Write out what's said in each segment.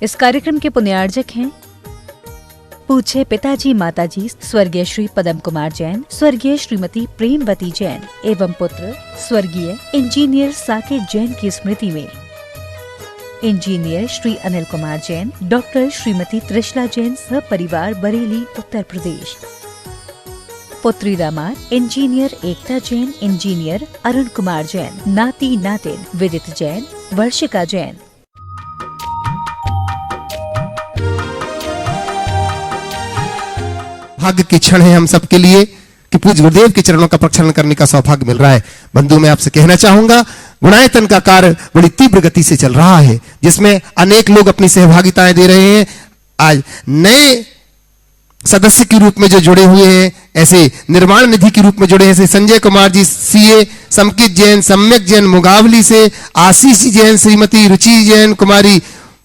इस कार्यक्रम के पुण्यार्जक हैं पूज्य पिताजी माताजी स्वर्गीय श्री पदम कुमार जैन, स्वर्गीय श्रीमती प्रेमवती जैन एवं पुत्र स्वर्गीय इंजीनियर साकेत जैन की स्मृति में इंजीनियर श्री अनिल कुमार जैन, डॉक्टर श्रीमती त्रिशला जैन सपरिवार बरेली उत्तर प्रदेश। पुत्री दामाद इंजीनियर एकता जैन, इंजीनियर अरुण कुमार जैन, नाती नातिन विदित जैन, वर्षिका जैन। भाग्य की क्षण है हम सबके लिए कि पूज्य गुरुदेव के चरणों का प्रक्षालन करने का सौभाग्य मिल रहा है। बंधु, मैं आपसे कहना चाहूंगा, गुणायतन का कार्य बड़ी तीव्र गति से चल रहा है, जिसमें अनेक लोग अपनी सहभागिताएं दे रहे हैं। आज नए सदस्य के रूप में जो जुड़े हुए हैं, ऐसे निर्माण निधि के रूप में जुड़े हैं, ऐसे संजय कुमार जी सीए, समकित जैन, सम्यक जैन मुगावली से, आशीष जी जैन, श्रीमती रुचि जैन, कुमारी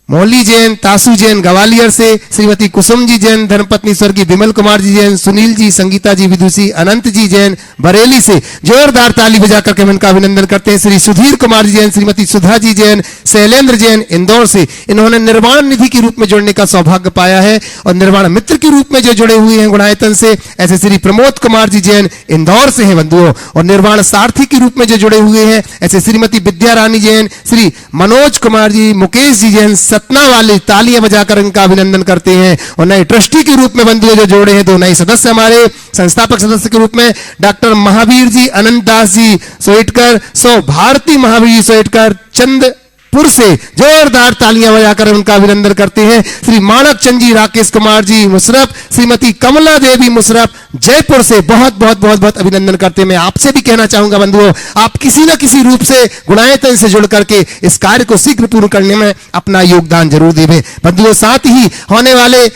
मौली जैन, तासु जैन ग्वालियर से, श्रीमती कुसुम जी जैन, धर्मपत्नी स्वर्गीय विमल कुमार जी जैन, सुनील जी, संगीता जी विदुषी, अनंत जी जैन बरेली से जोरदार ताली बजाकर के उनका अभिनंदन करते हैं। श्री सुधीर कुमार जी जैन, श्रीमती सुधा जी जैन, शैलेंद्र जैन इंदौर से, इन्होंने निर्माण निधि के रूप में जुड़ने का सौभाग्य पाया है। और निर्माण मित्र के रूप में जो जुड़े हुए हैं गुणायतन से, ऐसे श्री प्रमोद कुमार जी जैन इंदौर से हैं बंधुओं। और निर्माण सारथी के रूप में जो जुड़े हुए हैं, ऐसे श्रीमती विद्या रानी जैन, श्री मनोज कुमार जी, मुकेश जी जैन सतना वाले, तालियां बजाकर इनका अभिनंदन करते हैं। और नए ट्रस्टी के रूप में बंधु जो जोड़े हैं, दो नए सदस्य हमारे संस्थापक सदस्य के रूप में डॉक्टर महावीर जी अनंत दास जी सोइटकर, सौ भारती महावीर जी सोइटकर चंदपुर से, जोरदार तालियां बजाकर उनका अभिनंदन करते हैं। श्री माणक चंद जी, राकेश कुमार जी मुशरफ, श्रीमती कमला देवी मुशरफ जयपुर से बहुत बहुत बहुत बहुत अभिनंदन करते हैं। मैं आपसे भी कहना चाहूंगा बंधुओं, आप किसी न किसी रूप से गुणायतन से जुड़ करके इस कार्य को शीघ्र पूर्ण करने में अपना योगदान जरूर देवें बंधुओं। साथ ही होने वाले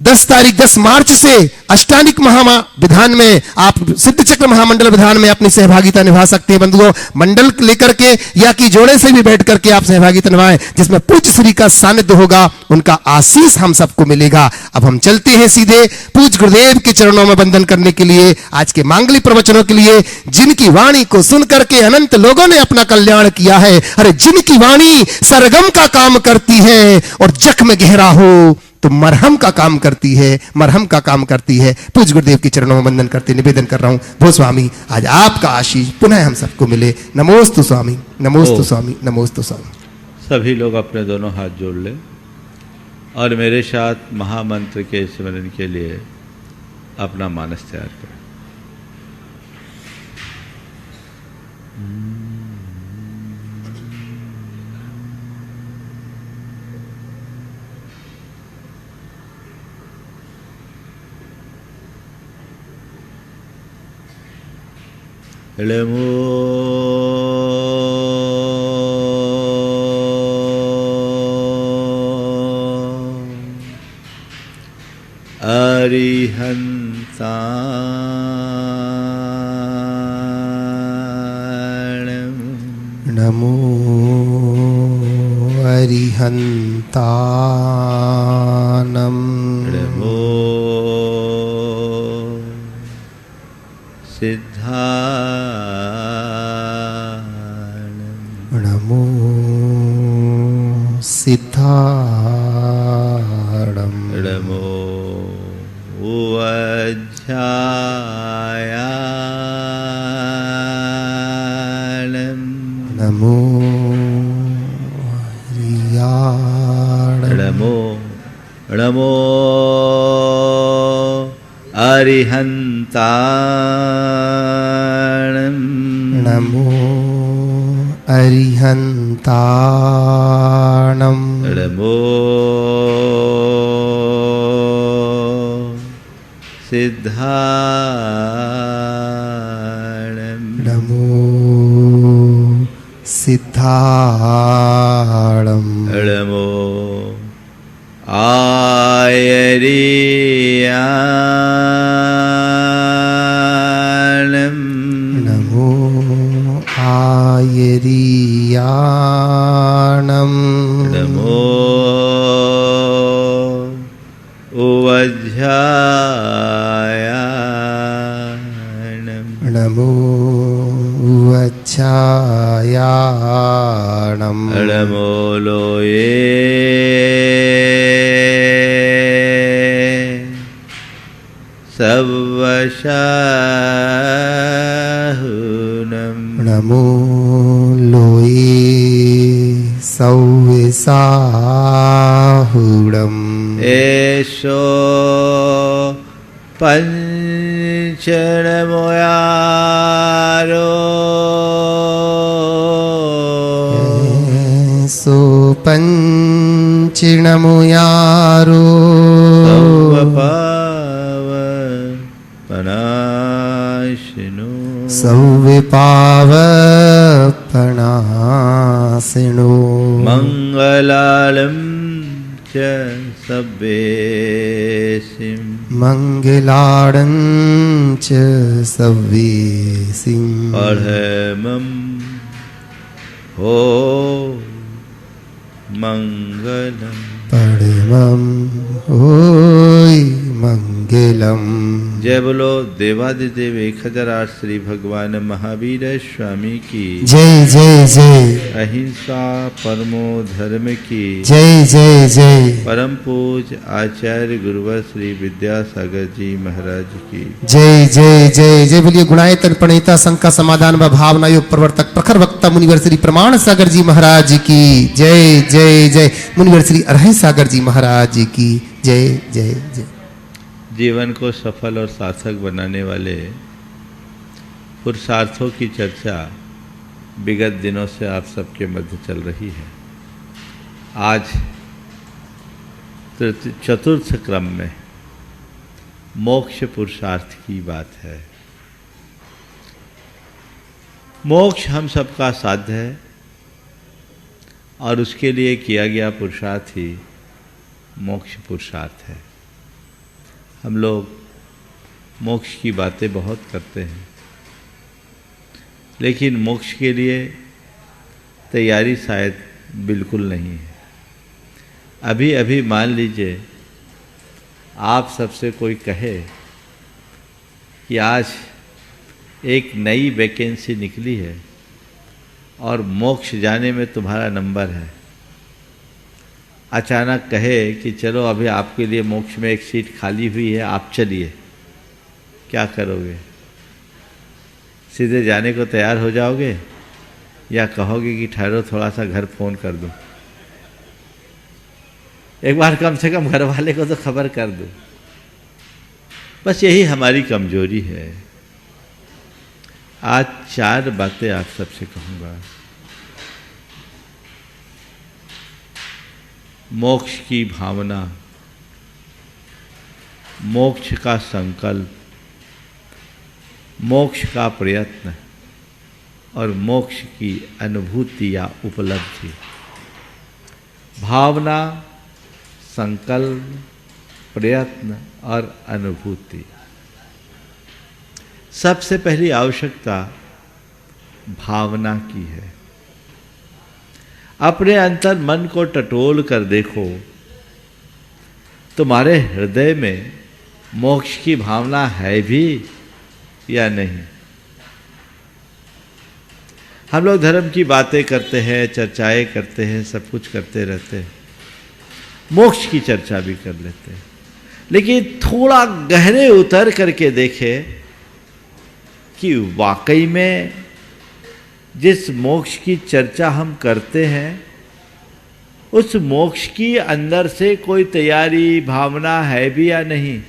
10 मार्च से अष्टानिक महाविधान में आप सिद्ध चक्र महामंडल विधान में अपनी सहभागिता निभा सकते हैं बंधुओं। मंडल लेकर के या कि जोड़े से भी बैठ करके आप सहभागिता निभाएं, जिसमें पूज्य श्री का सानिध्य होगा, उनका आशीष हम सबको मिलेगा। अब हम चलते हैं सीधे पूज्य गुरुदेव के चरणों में वंदन करने के लिए, आज के मांगलिक प्रवचनों के लिए, जिनकी वाणी को सुन करके अनंत लोगों ने अपना कल्याण किया है। अरे जिनकी वाणी सरगम का काम करती है और जख्म गहरा हो तो मरहम का काम करती है, मरहम का काम करती है। पूज्य गुरुदेव के चरणों में वंदन करते निवेदन कर रहा हूं, भो स्वामी आज आपका आशीष पुनः हम सबको मिले। नमोस्तु स्वामी, नमोस्तु स्वामी, नमोस्तु स्वामी। सभी लोग अपने दोनों हाथ जोड़ लें और मेरे साथ महामंत्र के स्मरण के लिए अपना मानस तैयार करें। नमो अरिहंताणं, नमो अरिहंताणं, नमो नमो सिद्धाणं, नमो वज्रायाणं, नमो रियाणं, नमो नमो अरिहंताणं, नमो अरिहंताणं, नमो सिद्धाणं, नमो सिद्धाणं, नमो आयरीयाणं, नमो आयरीयाणं, नमो वज्रायाणं, नमो वज्रायाणं, नमो लोये सव्वशाहुनम् नमो लोये सव्वसाहुणम् एषो पंचनमोयारो सो पंचनमोयारो सर्वपावपनाशिनो सव्विपावपनाशिनो मंगलालम च सव्वेसिं मंगलाडं च सव्वेसिं पढ़मं हो मंगलम परमं होय मंगलम। जय बोलो देवादिदेव 1008 श्री भगवान महावीर स्वामी की जय जय जय अहिंसा परमो धर्म की जय जय जय परम पूज आचार्य गुरुवर श्री विद्यासागर जी महाराज की जय जय जय जय बोलिए गुणायतन प्रणेता संघ का समाधान व भावना योग प्रवर्तक प्रखर वक्ता मुनिवर श्री प्रमाण सागर जी महाराज की जय जय जय मुनिवर श्री अरहै सागर जी महाराज की जय जय जय। जीवन को सफल और सार्थक बनाने वाले पुरुषार्थों की चर्चा विगत दिनों से आप सबके मध्य चल रही है। आज चतुर्थ क्रम में मोक्ष पुरुषार्थ की बात है। मोक्ष हम सबका साध्य है और उसके लिए किया गया पुरुषार्थ ही मोक्ष पुरुषार्थ है। हम लोग मोक्ष की बातें बहुत करते हैं, लेकिन मोक्ष के लिए तैयारी शायद बिल्कुल नहीं है। अभी अभी मान लीजिए आप सबसे कोई कहे कि आज एक नई वैकेंसी निकली है और मोक्ष जाने में तुम्हारा नंबर है। अचानक कहे कि चलो अभी आपके लिए मोक्ष में एक सीट खाली हुई है, आप चलिए, क्या करोगे? सीधे जाने को तैयार हो जाओगे या कहोगे कि ठहरो थोड़ा सा घर फ़ोन कर दूं, एक बार कम से कम घर वाले को तो खबर कर दूं? बस यही हमारी कमजोरी है। आज 4 बातें आप सबसे कहूँगा। मोक्ष की भावना, मोक्ष का संकल्प, मोक्ष का प्रयत्न और मोक्ष की अनुभूति या उपलब्धि। भावना, संकल्प, प्रयत्न और अनुभूति। सबसे पहली आवश्यकता भावना की है। अपने अंतर मन को टटोल कर देखो, तुम्हारे हृदय में मोक्ष की भावना है भी या नहीं? हम लोग धर्म की बातें करते हैं, चर्चाएं करते हैं, सब कुछ करते रहते हैं, मोक्ष की चर्चा भी कर लेते हैं, लेकिन थोड़ा गहरे उतर करके देखें कि वाकई में जिस मोक्ष की चर्चा हम करते हैं उस मोक्ष की अंदर से कोई तैयारी, भावना है भी या नहीं?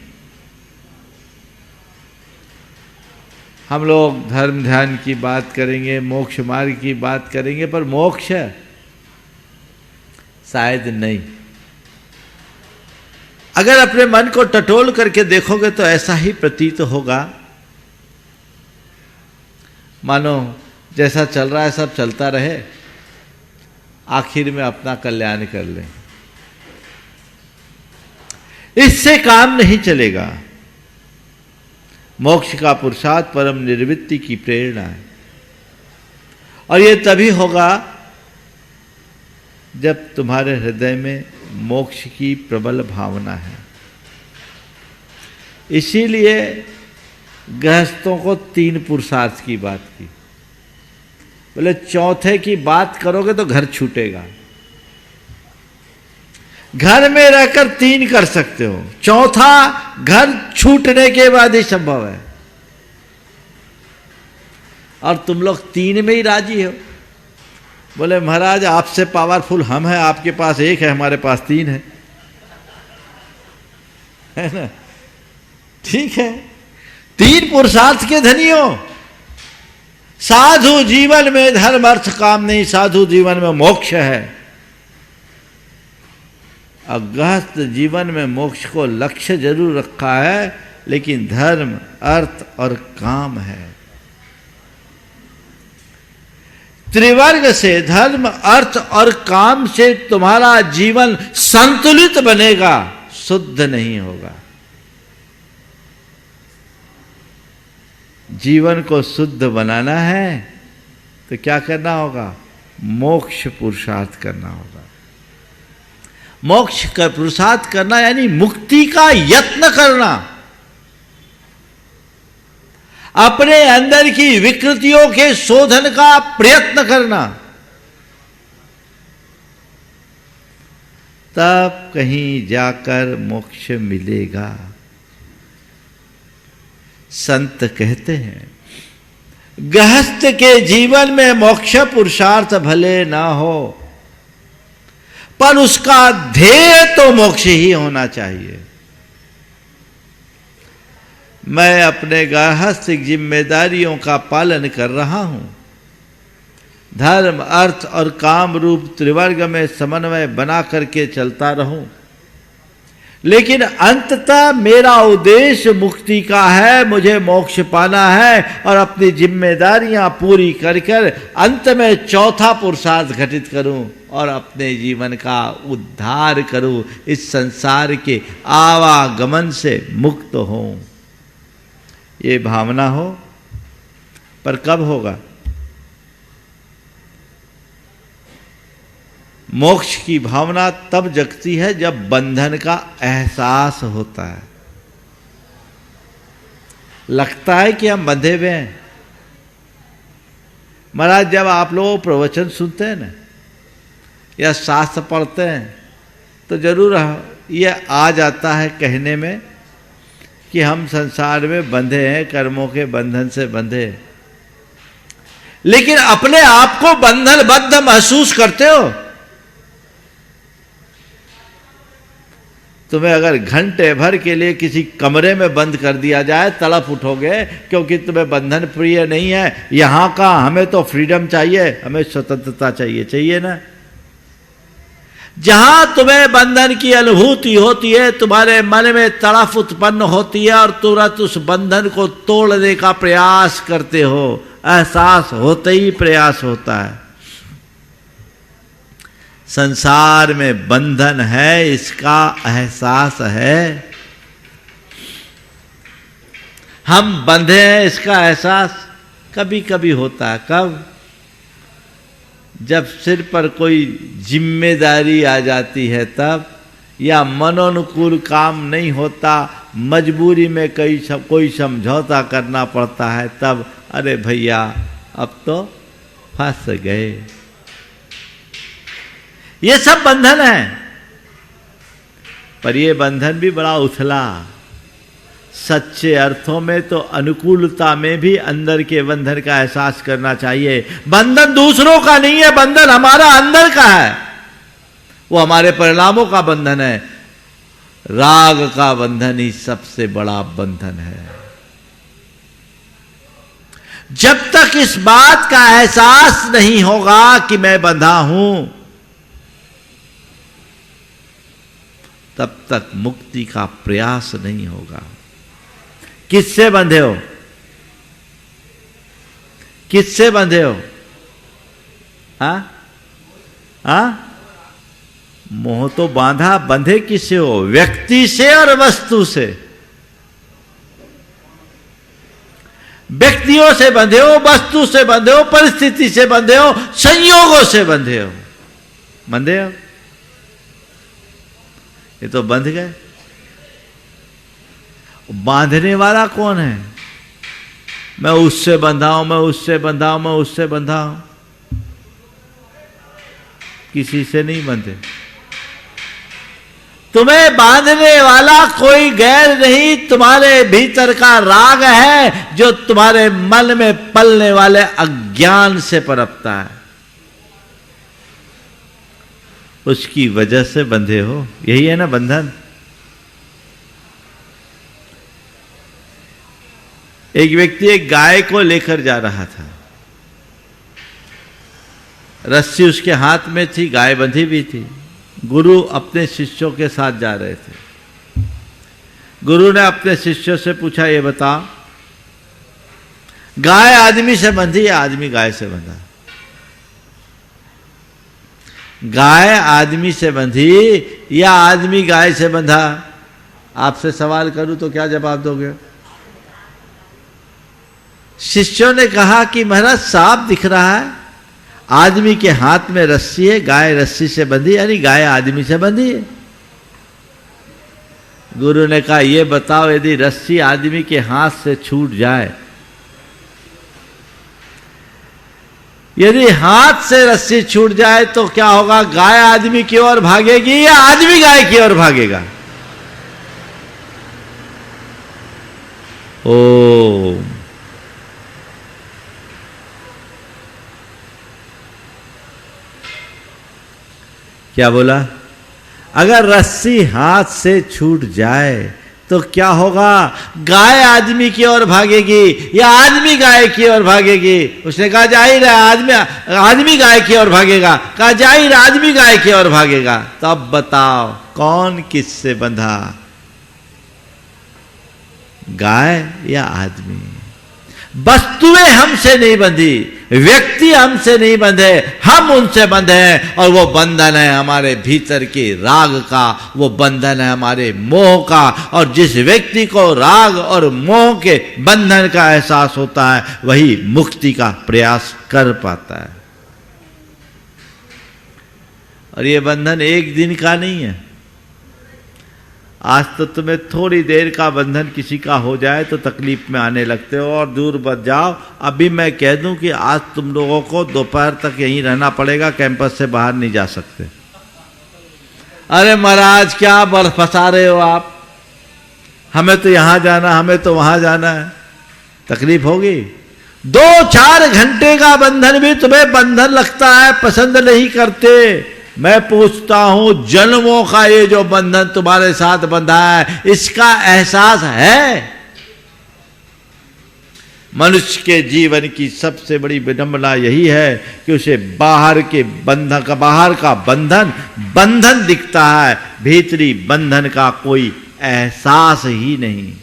हम लोग धर्म ध्यान की बात करेंगे, मोक्ष मार्ग की बात करेंगे, पर मोक्ष शायद नहीं। अगर अपने मन को टटोल करके देखोगे तो ऐसा ही प्रतीत होगा मानो जैसा चल रहा है सब चलता रहे, आखिर में अपना कल्याण कर लें। इससे काम नहीं चलेगा। मोक्ष का पुरुषार्थ परम निर्वृत्ति की प्रेरणा है और यह तभी होगा जब तुम्हारे हृदय में मोक्ष की प्रबल भावना है। इसीलिए गृहस्थों को 3 पुरुषार्थ की बात की। बोले चौथे की बात करोगे तो घर छूटेगा। घर में रहकर 3 कर सकते हो, चौथा घर छूटने के बाद ही संभव है। और तुम लोग 3 में ही राजी हो। बोले महाराज आपसे पावरफुल हम हैं, आपके पास 1 है, हमारे पास 3 है ना? ठीक है, 3 पुरुषार्थ के धनी हो। साधु जीवन में धर्म अर्थ काम नहीं, साधु जीवन में मोक्ष है। गृहस्थ जीवन में मोक्ष को लक्ष्य जरूर रखा है, लेकिन धर्म अर्थ और काम है। त्रिवर्ग से, धर्म अर्थ और काम से तुम्हारा जीवन संतुलित बनेगा, शुद्ध नहीं होगा। जीवन को शुद्ध बनाना है तो क्या करना होगा? मोक्ष पुरुषार्थ करना होगा। मोक्ष का पुरुषार्थ करना यानी मुक्ति का यत्न करना, अपने अंदर की विकृतियों के शोधन का प्रयत्न करना, तब कहीं जाकर मोक्ष मिलेगा। संत कहते हैं गृहस्थ के जीवन में मोक्ष पुरुषार्थ भले ना हो, पर उसका ध्येय तो मोक्ष ही होना चाहिए। मैं अपने गृहस्थिक जिम्मेदारियों का पालन कर रहा हूं, धर्म अर्थ और काम रूप त्रिवर्ग में समन्वय बना करके चलता रहूं, लेकिन अंततः मेरा उद्देश्य मुक्ति का है, मुझे मोक्ष पाना है। और अपनी जिम्मेदारियां पूरी कर कर अंत में चौथा पुरुषार्थ घटित करूं और अपने जीवन का उद्धार करूं, इस संसार के आवागमन से मुक्त हों। ये भावना हो, पर कब होगा? मोक्ष की भावना तब जगती है जब बंधन का एहसास होता है। लगता है कि हम बंधे हुए हैं। महाराज जब आप लोग प्रवचन सुनते हैं ना, या शास्त्र पढ़ते हैं, तो जरूर ये आ जाता है कहने में कि हम संसार में बंधे हैं, कर्मों के बंधन से बंधे। लेकिन अपने आप को बंधनबद्ध महसूस करते हो? तुम्हें अगर घंटे भर के लिए किसी कमरे में बंद कर दिया जाए, तड़प उठोगे, क्योंकि तुम्हें बंधन प्रिय नहीं है। यहां का हमें तो फ्रीडम चाहिए, हमें स्वतंत्रता चाहिए, चाहिए ना? जहां तुम्हें बंधन की अनुभूति होती है, तुम्हारे मन में तड़फ उत्पन्न होती है और तुरंत उस बंधन को तोड़ने का प्रयास करते हो। एहसास होते ही प्रयास होता है। संसार में बंधन है, इसका एहसास है। हम बंधे हैं, इसका एहसास कभी कभी होता है। कब? जब सिर पर कोई जिम्मेदारी आ जाती है तब, या मनोनुकूल काम नहीं होता, मजबूरी में कोई समझौता करना पड़ता है तब, अरे भैया अब तो फंस गए। ये सब बंधन है, पर ये बंधन भी बड़ा उथला। सच्चे अर्थों में तो अनुकूलता में भी अंदर के बंधन का एहसास करना चाहिए। बंधन दूसरों का नहीं है, बंधन हमारा अंदर का है। वो हमारे परिणामों का बंधन है। राग का बंधन ही सबसे बड़ा बंधन है। जब तक इस बात का एहसास नहीं होगा कि मैं बंधा हूं, तब तक मुक्ति का प्रयास नहीं होगा। किससे बंधे हो? किससे बंधे हो? मोह तो बांधा, बंधे किससे हो? व्यक्ति से और वस्तु से। व्यक्तियों से बंधे हो, वस्तु से बंधे हो, परिस्थिति से बंधे हो, संयोगों से बंधे हो। बंधे हो, ये तो बंध गए। बांधने वाला कौन है? मैं उससे बंधा हूं, मैं उससे बंधा हूं, मैं उससे बंधा हूं। किसी से नहीं बंधे। तुम्हें बांधने वाला कोई गैर नहीं, तुम्हारे भीतर का राग है जो तुम्हारे मन में पलने वाले अज्ञान से पनपता है, उसकी वजह से बंधे हो। यही है ना बंधन। एक व्यक्ति एक गाय को लेकर जा रहा था, रस्सी उसके हाथ में थी, गाय बंधी भी थी। गुरु अपने शिष्यों के साथ जा रहे थे। गुरु ने अपने शिष्यों से पूछा, ये बता, गाय आदमी से बंधी या आदमी गाय से बंधा? गाय आदमी से बंधी या आदमी गाय से बंधा? आपसे सवाल करूं तो क्या जवाब दोगे? शिष्यों ने कहा कि महाराज साफ दिख रहा है, आदमी के हाथ में रस्सी है, गाय रस्सी से बंधी, यानी गाय आदमी से बंधी है। गुरु ने कहा, यह बताओ, यदि रस्सी आदमी के हाथ से छूट जाए, यदि हाथ से रस्सी छूट जाए तो क्या होगा? गाय आदमी की ओर भागेगी या आदमी गाय की ओर भागेगा? ओ क्या बोला? अगर रस्सी हाथ से छूट जाए तो क्या होगा? गाय आदमी की ओर भागेगी या आदमी गाय की ओर भागेगी? उसने कहा जाहिर है आदमी गाय की ओर भागेगा। कहा जाहिर आदमी गाय की ओर भागेगा। तब बताओ कौन किससे बंधा, गाय या आदमी? वस्तुएं हमसे नहीं बंधी, व्यक्ति हमसे नहीं बंधे, हम उनसे बंधे हैं। और वो बंधन है हमारे भीतर के राग का, वो बंधन है हमारे मोह का। और जिस व्यक्ति को राग और मोह के बंधन का एहसास होता है वही मुक्ति का प्रयास कर पाता है। और ये बंधन एक दिन का नहीं है। आज तो तुम्हें थोड़ी देर का बंधन किसी का हो जाए तो तकलीफ में आने लगते हो और दूर बच जाओ। अभी मैं कह दूं कि आज तुम लोगों को दोपहर तक यहीं रहना पड़ेगा, कैंपस से बाहर नहीं जा सकते। अरे महाराज क्या बल फंसा रहे हो आप, हमें तो यहां जाना, हमें तो वहां जाना है। तकलीफ होगी। 2-4 घंटे का बंधन भी तुम्हें बंधन लगता है, पसंद नहीं करते। मैं पूछता हूं, जन्मों का ये जो बंधन तुम्हारे साथ बंधा है, इसका एहसास है? मनुष्य के जीवन की सबसे बड़ी विडंबना यही है कि उसे बाहर का बंधन दिखता है, भीतरी बंधन का कोई एहसास ही नहीं।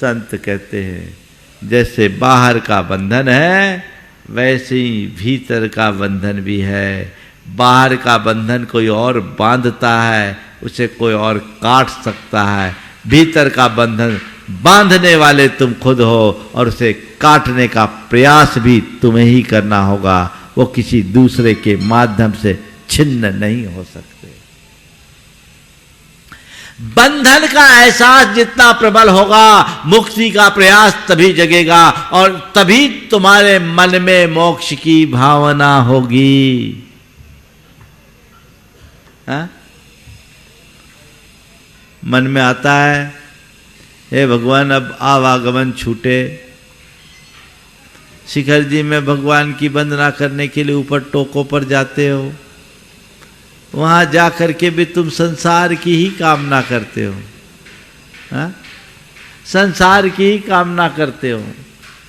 संत कहते हैं जैसे बाहर का बंधन है वैसे ही भीतर का बंधन भी है। बाहर का बंधन कोई और बांधता है, उसे कोई और काट सकता है। भीतर का बंधन बांधने वाले तुम खुद हो और उसे काटने का प्रयास भी तुम्हें ही करना होगा। वो किसी दूसरे के माध्यम से छिन्न नहीं हो सकते। बंधन का एहसास जितना प्रबल होगा, मुक्ति का प्रयास तभी जगेगा और तभी तुम्हारे मन में मोक्ष की भावना होगी। हा? मन में आता है, हे भगवान अब आवागमन छूटे। शिखर जी में भगवान की वंदना करने के लिए ऊपर टोकों पर जाते हो, वहां जाकर के भी तुम संसार की ही कामना करते हो। हा? संसार की ही कामना करते हो।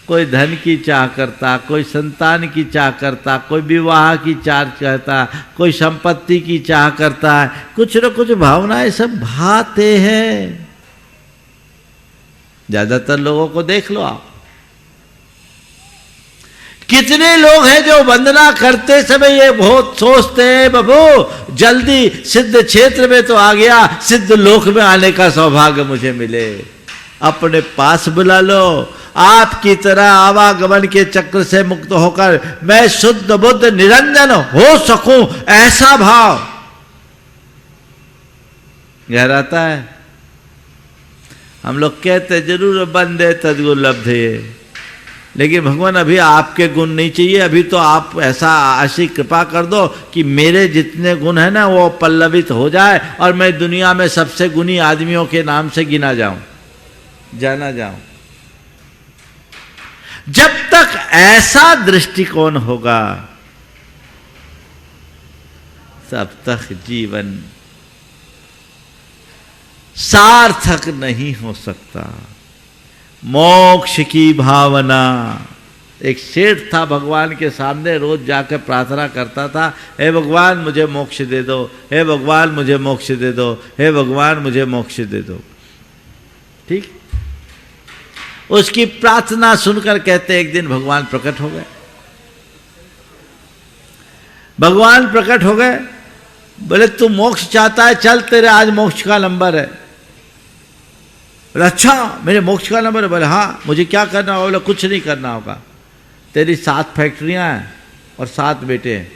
कोई धन की चाह करता, कोई संतान की चाह करता, कोई विवाह की चाह करता, कोई संपत्ति की चाह करता है। कुछ न कुछ भावनाएं सब भाते हैं। ज्यादातर लोगों को देख लो आप, कितने लोग हैं जो वंदना करते समय ये बहुत सोचते हैं, बाबू जल्दी सिद्ध क्षेत्र में तो आ गया, सिद्ध लोक में आने का सौभाग्य मुझे मिले। अपने पास बुला लो, आपकी तरह आवागमन के चक्र से मुक्त होकर मैं शुद्ध बुद्ध निरंजन हो सकूं, ऐसा भाव गहराता है। हम लोग कहते जरूर वंदे तद्गुण लब्धे, लेकिन भगवान अभी आपके गुण नहीं चाहिए, अभी तो आप ऐसा ऐसी कृपा कर दो कि मेरे जितने गुण हैं ना वो पल्लवित हो जाए और मैं दुनिया में सबसे गुणी आदमियों के नाम से गिना जाऊं, जाना जाऊं। जब तक ऐसा दृष्टिकोण होगा तब तक जीवन सार्थक नहीं हो सकता। मोक्ष की भावना। एक सेठ था, भगवान के सामने रोज जाकर प्रार्थना करता था, हे भगवान मुझे मोक्ष दे दो, हे भगवान मुझे मोक्ष दे दो, हे भगवान मुझे मोक्ष दे दो। ठीक, उसकी प्रार्थना सुनकर कहते एक दिन भगवान प्रकट हो गए। भगवान प्रकट हो गए, बोले तू मोक्ष चाहता है, चल तेरे आज मोक्ष का नंबर है। बोले अच्छा मेरे मोक्ष का नंबर है? बोले हाँ। मुझे क्या करना होगा? बोले कुछ नहीं करना होगा, तेरी 7 फैक्ट्रियां हैं और 7 बेटे हैं।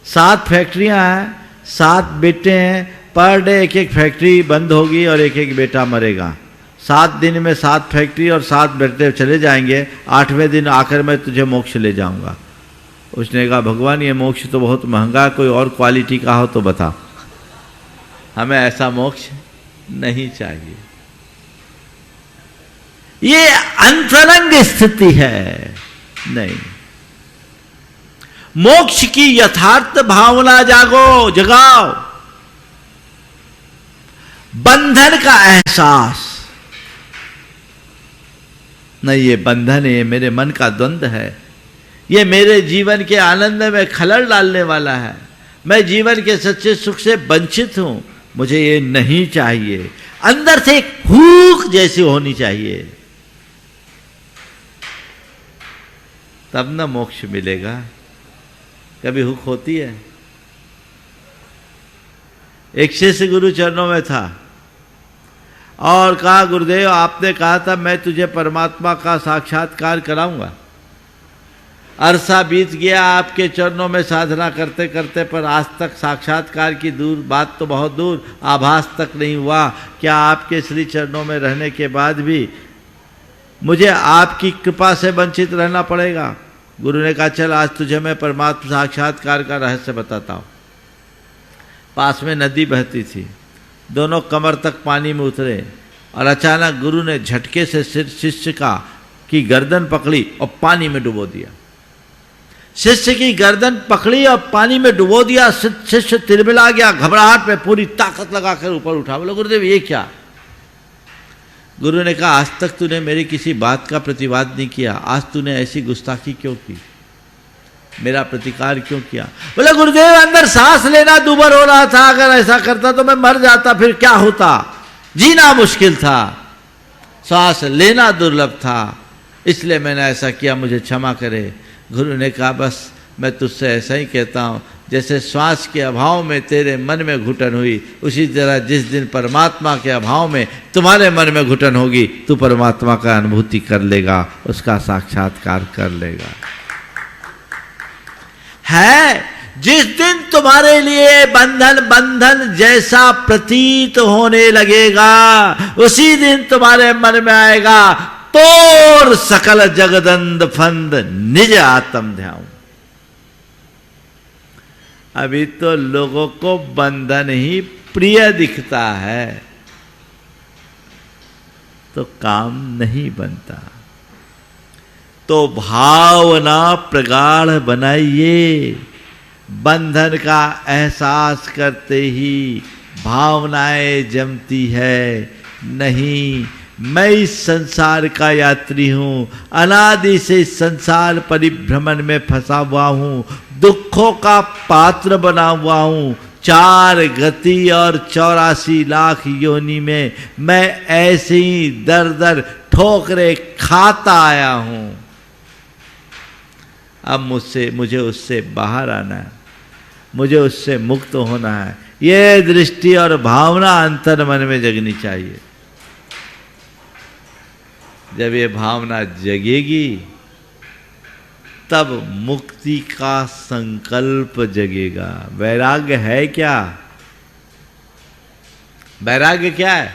7 फैक्ट्रियां हैं, 7 बेटे हैं, पर डे एक एक फैक्ट्री बंद होगी और एक एक बेटा मरेगा। 7 दिन में 7 फैक्ट्री और 7 बेटे चले जाएंगे, 8वें दिन आकर मैं तुझे मोक्ष ले जाऊंगा। उसने कहा भगवान ये मोक्ष तो बहुत महंगा, कोई और क्वालिटी का हो तो बता, हमें ऐसा मोक्ष नहीं चाहिए। ये अंतरंग स्थिति है। नहीं, मोक्ष की यथार्थ भावना जागो, जगाओ। बंधन का एहसास नहीं, ये बंधन है, ये मेरे मन का द्वंद्व है, ये मेरे जीवन के आनंद में खलल डालने वाला है, मैं जीवन के सच्चे सुख से वंचित हूं, मुझे ये नहीं चाहिए। अंदर से एक भूख जैसी होनी चाहिए, तब ना मोक्ष मिलेगा। कभी हुक होती है? एक शिष्य गुरु चरणों में था और कहा गुरुदेव आपने कहा था मैं तुझे परमात्मा का साक्षात्कार कराऊंगा। अरसा बीत गया आपके चरणों में साधना करते करते, पर आज तक साक्षात्कार की दूर बात तो बहुत दूर, आभास तक नहीं हुआ। क्या आपके श्री चरणों में रहने के बाद भी मुझे आपकी कृपा से वंचित रहना पड़ेगा? गुरु ने कहा चल आज तुझे मैं परमात्मा साक्षात्कार का रहस्य बताता हूँ। पास में नदी बहती थी, दोनों कमर तक पानी में उतरे और अचानक गुरु ने झटके से शिष्य की गर्दन पकड़ी और पानी में डुबो दिया। शिष्य की गर्दन पकड़ी और पानी में डुबो दिया। शिष्य तिलमिला गया, घबराहट में पूरी ताकत लगाकर ऊपर उठा। बोला गुरुदेव ये क्या? गुरु ने कहा आज तक तूने मेरी किसी बात का प्रतिवाद नहीं किया, आज तूने ऐसी गुस्ताखी क्यों की, मेरा प्रतिकार क्यों किया? बोला गुरुदेव अंदर सांस लेना दूभर हो रहा था, अगर ऐसा करता तो मैं मर जाता, फिर क्या होता, जीना मुश्किल था, सांस लेना दुर्लभ था, इसलिए मैंने ऐसा किया, मुझे क्षमा करे। गुरु ने कहा बस मैं तुझसे ऐसा ही कहता हूँ, जैसे श्वास के अभाव में तेरे मन में घुटन हुई, उसी तरह जिस दिन परमात्मा के अभाव में तुम्हारे मन में घुटन होगी, तू परमात्मा का अनुभूति कर लेगा, उसका साक्षात्कार कर लेगा। है जिस दिन तुम्हारे लिए बंधन बंधन जैसा प्रतीत होने लगेगा, उसी दिन तुम्हारे मन में आएगा तोर सकल जगदंद फंद निज आत्म ध्यान। अभी तो लोगों को बंधन ही प्रिय दिखता है, तो काम नहीं बनता। तो भावना प्रगाढ़ बनाइए। बंधन का एहसास करते ही भावनाएं जमती है। नहीं, मैं इस संसार का यात्री हूँ, अनादि से इस संसार परिभ्रमण में फंसा हुआ हूँ, दुखों का पात्र बना हुआ हूँ। 4 गति और 84 लाख योनि में मैं ऐसे ही दर दर ठोकरे खाता आया हूँ। अब मुझे उससे बाहर आना है, मुझे उससे मुक्त होना है। ये दृष्टि और भावना अंतर मन में जगनी चाहिए। जब ये भावना जगेगी तब मुक्ति का संकल्प जगेगा। वैराग्य है क्या? वैराग्य क्या है?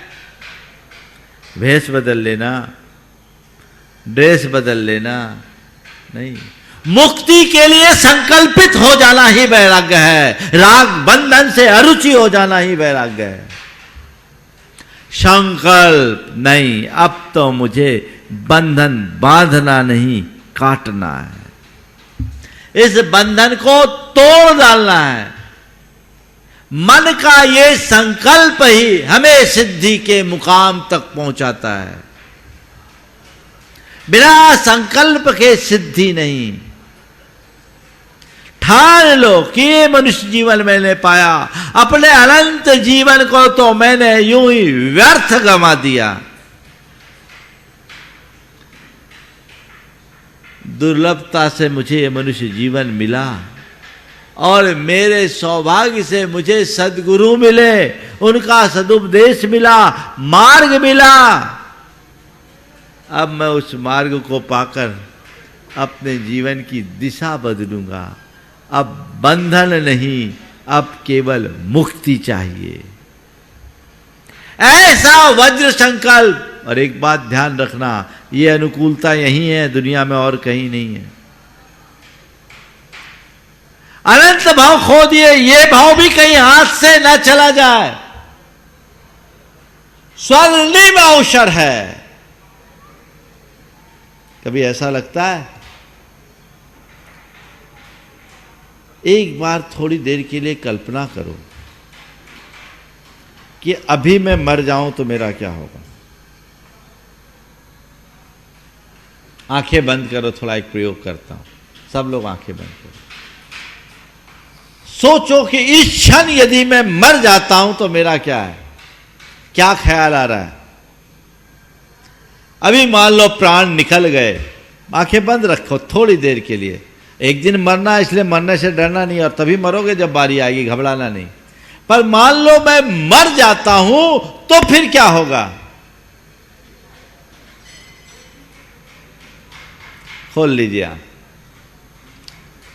भेष बदल लेना, ड्रेस बदल लेना नहीं। मुक्ति के लिए संकल्पित हो जाना ही वैराग्य है। राग बंधन से अरुचि हो जाना ही वैराग्य है। संकल्प नहीं, अब तो मुझे बंधन बांधना नहीं, काटना है। इस बंधन को तोड़ डालना है। मन का ये संकल्प ही हमें सिद्धि के मुकाम तक पहुंचाता है। बिना संकल्प के सिद्धि नहीं। ठान लो कि ये मनुष्य जीवन मैंने पाया, अपने अनंत जीवन को तो मैंने यूं ही व्यर्थ गंवा दिया। दुर्लभता से मुझे ये मनुष्य जीवन मिला और मेरे सौभाग्य से मुझे सद्गुरु मिले, उनका सदुपदेश मिला, मार्ग मिला। अब मैं उस मार्ग को पाकर अपने जीवन की दिशा बदलूंगा। अब बंधन नहीं, अब केवल मुक्ति चाहिए। ऐसा वज्र संकल्प। और एक बात ध्यान रखना, ये अनुकूलता यही है, दुनिया में और कहीं नहीं है। अनंत भाव खो दिए, ये भाव भी कहीं हाथ से न चला जाए। स्वर्णिम अवसर है। कभी ऐसा लगता है, एक बार थोड़ी देर के लिए कल्पना करो कि अभी मैं मर जाऊं तो मेरा क्या होगा। आंखें बंद करो, थोड़ा एक प्रयोग करता हूं। सब लोग आंखें बंद करो। सोचो कि इस क्षण यदि मैं मर जाता हूं तो मेरा क्या है, क्या ख्याल आ रहा है। अभी मान लो प्राण निकल गए, आंखें बंद रखो थोड़ी देर के लिए। एक दिन मरना, इसलिए मरने से डरना नहीं, और तभी मरोगे जब बारी आएगी, घबराना नहीं। पर मान लो मैं मर जाता हूं तो फिर क्या होगा। खोल लीजिए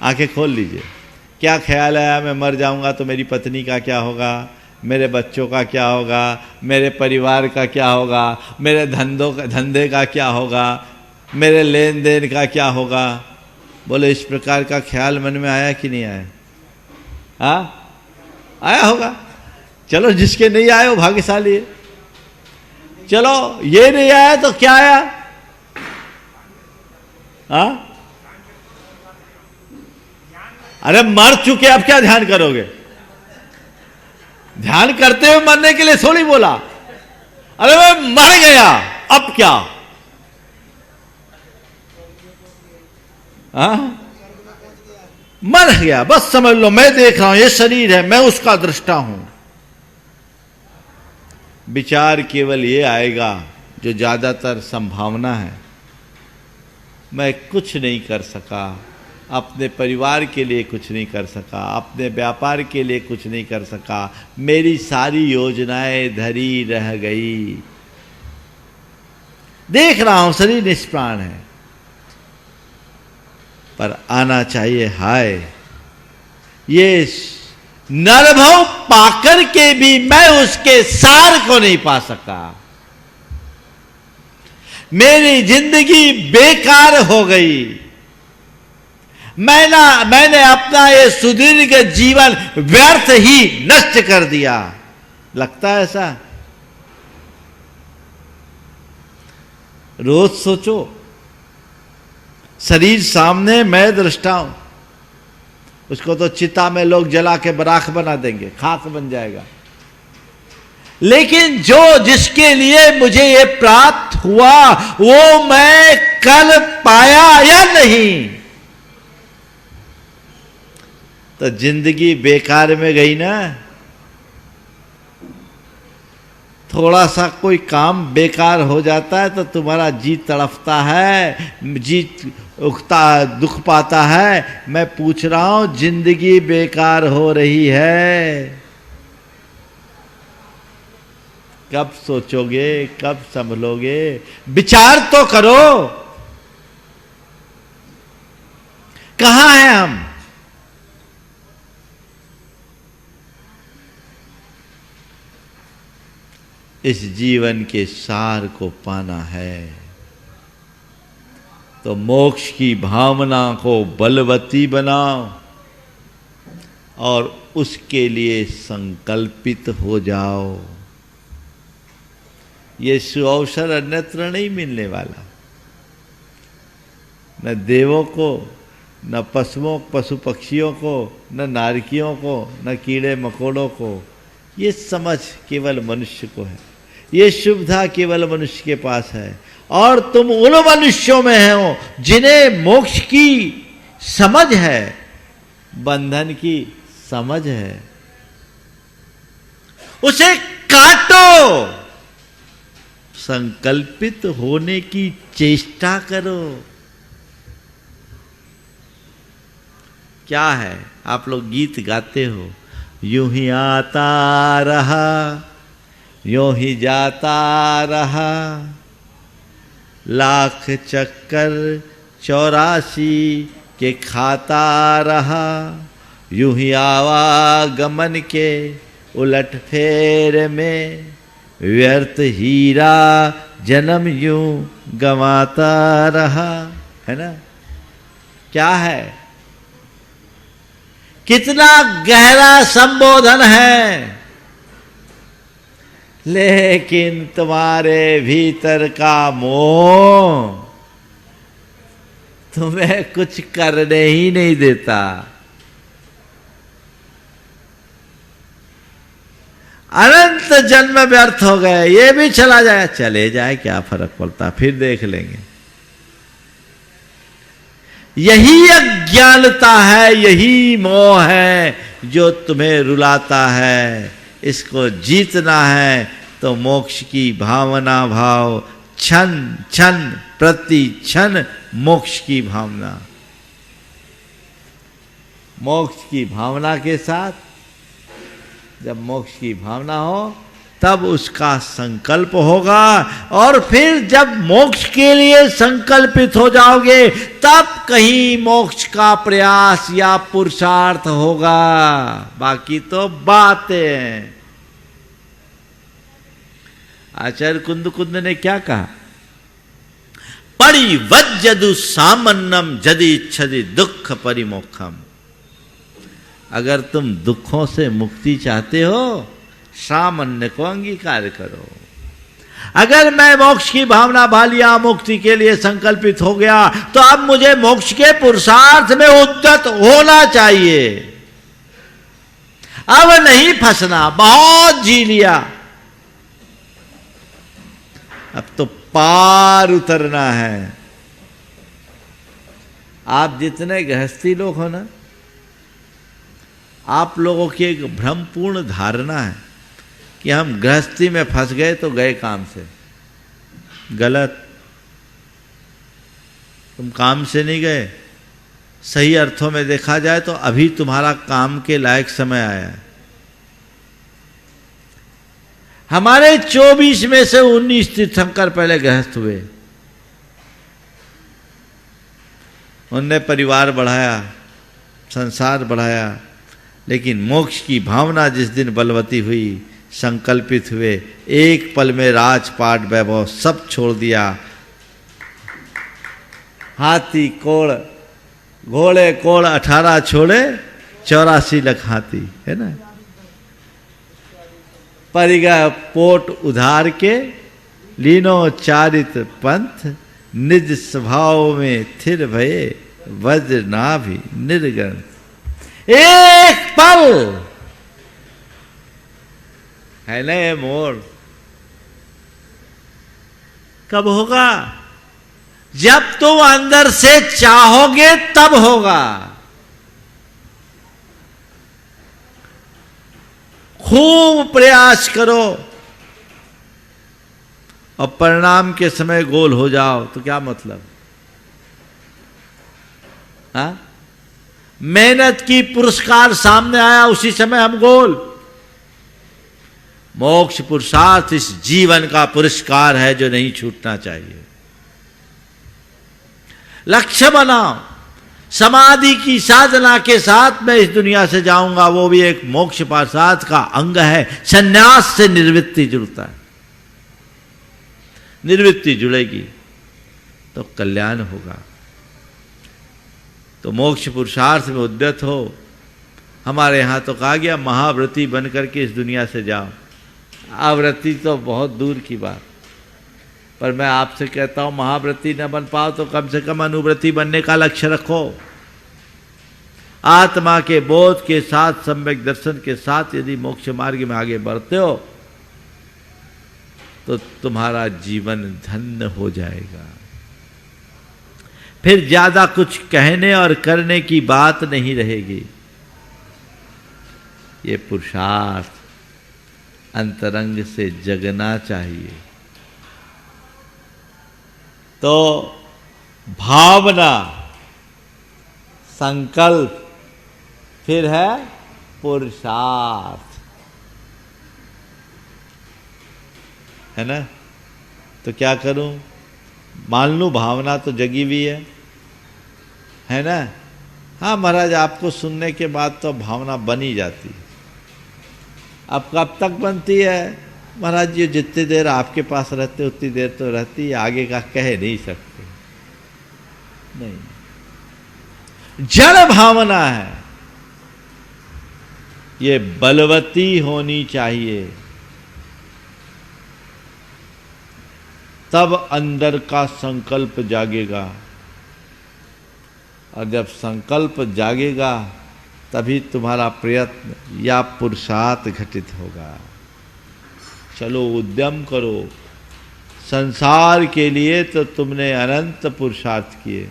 आंखें खोल लीजिए। क्या ख्याल आया, मैं मर जाऊंगा तो मेरी पत्नी का क्या होगा, मेरे बच्चों का क्या होगा, मेरे परिवार का क्या होगा, मेरे धंधे का क्या होगा, मेरे लेन देन का क्या होगा। बोले इस प्रकार का ख्याल मन में आया कि नहीं आया? हाँ, आया होगा। चलो, जिसके नहीं आए वो भाग्यशाली है। चलो, ये नहीं आया तो क्या आया? हाँ, अरे मर चुके, अब क्या ध्यान करोगे? ध्यान करते हुए मरने के लिए थोड़ी बोला। अरे मैं मर गया, अब क्या? हाँ, मर गया, बस समझ लो। मैं देख रहा हूं, ये शरीर है, मैं उसका दृष्टा हूं। विचार केवल ये आएगा जो ज्यादातर संभावना है, मैं कुछ नहीं कर सका, अपने परिवार के लिए कुछ नहीं कर सका, अपने व्यापार के लिए कुछ नहीं कर सका, मेरी सारी योजनाएं धरी रह गई। देख रहा हूं शरीर निष्प्राण है, पर आना चाहिए हाय, ये नरभव पाकर के भी मैं उसके सार को नहीं पा सका। मेरी जिंदगी बेकार हो गई। मैंने अपना ये सुदीर्घ जीवन व्यर्थ ही नष्ट कर दिया। लगता है ऐसा? रोज सोचो, शरीर सामने, मैं दृष्टा हूं। उसको तो चिता में लोग जला के बराख बना देंगे, खाक बन जाएगा। लेकिन जो जिसके लिए मुझे ये प्राप्त हुआ वो मैं कर पाया या नहीं, तो जिंदगी बेकार में गई ना। थोड़ा सा कोई काम बेकार हो जाता है तो तुम्हारा जी तड़फता है, जी उगता, दुख पाता है। मैं पूछ रहा हूं, जिंदगी बेकार हो रही है, कब सोचोगे, कब संभलोगे? विचार तो करो, कहां हैं हम? इस जीवन के सार को पाना है। तो मोक्ष की भावना को बलवती बनाओ और उसके लिए संकल्पित हो जाओ। ये सुअवसर अन्यत्र नहीं मिलने वाला, न देवों को, न पशु पक्षियों को, न नारकियों को, न कीड़े मकोड़ों को। ये समझ केवल मनुष्य को है, ये सुविधा केवल मनुष्य के पास है। और तुम उन मनुष्यों में हो जिन्हें मोक्ष की समझ है, बंधन की समझ है। उसे काटो, संकल्पित होने की चेष्टा करो। क्या है, आप लोग गीत गाते हो, यूं ही आता रहा, यूं ही जाता रहा, लाख चक्कर 84 के खाता रहा, यूं ही आवागमन के उलट फेर में, व्यर्थ हीरा जन्म यूं गंवाता रहा। है ना? क्या है, कितना गहरा संबोधन है, लेकिन तुम्हारे भीतर का मोह तुम्हें कुछ करने ही नहीं देता। अनंत जन्म व्यर्थ हो गए, ये भी चला जाए, चले जाए, क्या फर्क पड़ता, फिर देख लेंगे। यही अज्ञानता है, यही मोह है जो तुम्हें रुलाता है। इसको जीतना है तो मोक्ष की भावना भाव, क्षण क्षण प्रति क्षण मोक्ष की भावना। मोक्ष की भावना के साथ, जब मोक्ष की भावना हो तब उसका संकल्प होगा, और फिर जब मोक्ष के लिए संकल्पित हो जाओगे तब कहीं मोक्ष का प्रयास या पुरुषार्थ होगा। बाकी तो बातें हैं। आचार्य कुंद ने क्या कहा, परिवज्जदु सामन्नम जदि इच्छति दुख परिमोक्षम। अगर तुम दुखों से मुक्ति चाहते हो, सामान्य को अंगीकार करो। अगर मैं मोक्ष की भावना भालिया, मुक्ति के लिए संकल्पित हो गया, तो अब मुझे मोक्ष के पुरुषार्थ में उद्यत होना चाहिए। अब नहीं फंसना, बहुत जी लिया, अब तो पार उतरना है। आप जितने गृहस्थी लोग हो ना, आप लोगों की एक भ्रमपूर्ण धारणा है कि हम गृहस्थी में फंस गए तो गए काम से। गलत। तुम काम से नहीं गए, सही अर्थों में देखा जाए तो अभी तुम्हारा काम के लायक समय आया है। हमारे 24 में से 19 तीर्थंकर पहले गृहस्थ हुए, उनने परिवार बढ़ाया, संसार बढ़ाया, लेकिन मोक्ष की भावना जिस दिन बलवती हुई, संकल्पित हुए, एक पल में राजपाट वैभव सब छोड़ दिया। हाथी कोड़, घोड़े कोड़ 18 छोड़े, 84 लख हाथी, है ना। परिगा पोट उधार के, लीनो चारित पंथ, निज स्वभाव में थिर भये, वज्र नाभि निर्गण। एक पल है ना ये मोड़। कब होगा? जब तुम अंदर से चाहोगे तब होगा। खूब प्रयास करो और परिणाम के समय गोल हो जाओ तो क्या मतलब? हाँ, मेहनत की पुरस्कार सामने आया, उसी समय हम गोल। मोक्ष पुरुषार्थ इस जीवन का पुरस्कार है जो नहीं छूटना चाहिए। लक्ष्य बनाओ, समाधि की साधना के साथ मैं इस दुनिया से जाऊंगा, वो भी एक मोक्ष पुरुषार्थ का अंग है। संन्यास से निर्वृत्ति जुड़ता है, निर्वृत्ति जुड़ेगी तो कल्याण होगा। तो मोक्ष पुरुषार्थ में उद्यत हो। हमारे यहाँ तो कहा गया महाव्रती बन करके इस दुनिया से जाओ। अव्रती तो बहुत दूर की बात, पर मैं आपसे कहता हूँ महाव्रती न बन पाओ तो कम से कम अनुव्रती बनने का लक्ष्य रखो। आत्मा के बोध के साथ, सम्यक दर्शन के साथ यदि मोक्ष मार्ग में आगे बढ़ते हो तो तुम्हारा जीवन धन्य हो जाएगा। फिर ज्यादा कुछ कहने और करने की बात नहीं रहेगी। ये पुरुषार्थ अंतरंग से जगना चाहिए। तो भावना, संकल्प, फिर है पुरुषार्थ, है ना। तो क्या करूं? मान लूं भावना तो जगी हुई है ना। हाँ महाराज, आपको सुनने के बाद तो भावना बनी जाती है। अब कब तक बनती है? महाराज जी जितनी देर आपके पास रहते उतनी देर तो रहती है, आगे का कह नहीं सकते। नहीं, जड़ भावना है, ये बलवती होनी चाहिए, तब अंदर का संकल्प जागेगा। और जब संकल्प जागेगा तभी तुम्हारा प्रयत्न या पुरुषार्थ घटित होगा। चलो उद्यम करो। संसार के लिए तो तुमने अनंत पुरुषार्थ किए,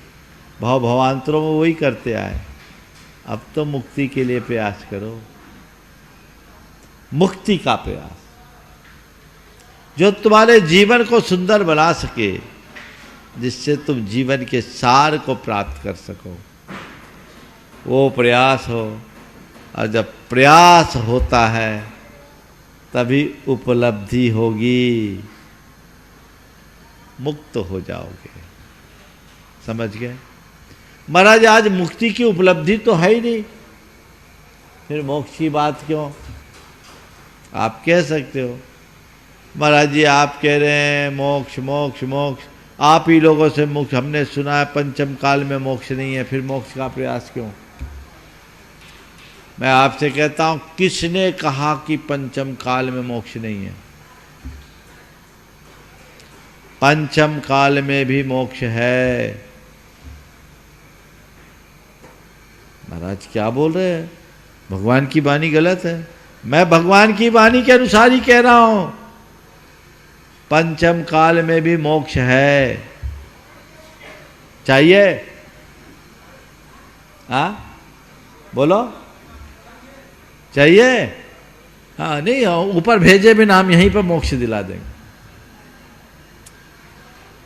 भवांतरों में वही करते आए। अब तो मुक्ति के लिए प्रयास करो, मुक्ति का प्रयास, जो तुम्हारे जीवन को सुंदर बना सके, जिससे तुम जीवन के सार को प्राप्त कर सको, वो प्रयास हो। और जब प्रयास होता है तभी उपलब्धि होगी, मुक्त हो जाओगे। समझ गए? महाराज आज मुक्ति की उपलब्धि तो है ही नहीं, फिर मोक्ष की बात क्यों? आप कह सकते हो महाराज जी आप कह रहे हैं मोक्ष मोक्ष मोक्ष, आप ही लोगों से मोक्ष हमने सुना है पंचम काल में मोक्ष नहीं है, फिर मोक्ष का प्रयास क्यों? मैं आपसे कहता हूं, किसने कहा कि पंचम काल में मोक्ष नहीं है? पंचम काल में भी मोक्ष है। महाराज क्या बोल रहे हैं? भगवान की वाणी गलत है। मैं भगवान की वाणी के अनुसार ही कह रहा हूं। पंचम काल में भी मोक्ष है। चाहिए? हाँ बोलो, चाहिए? हाँ नहीं, ऊपर भेजे बिना हम यहीं पर मोक्ष दिला देंगे।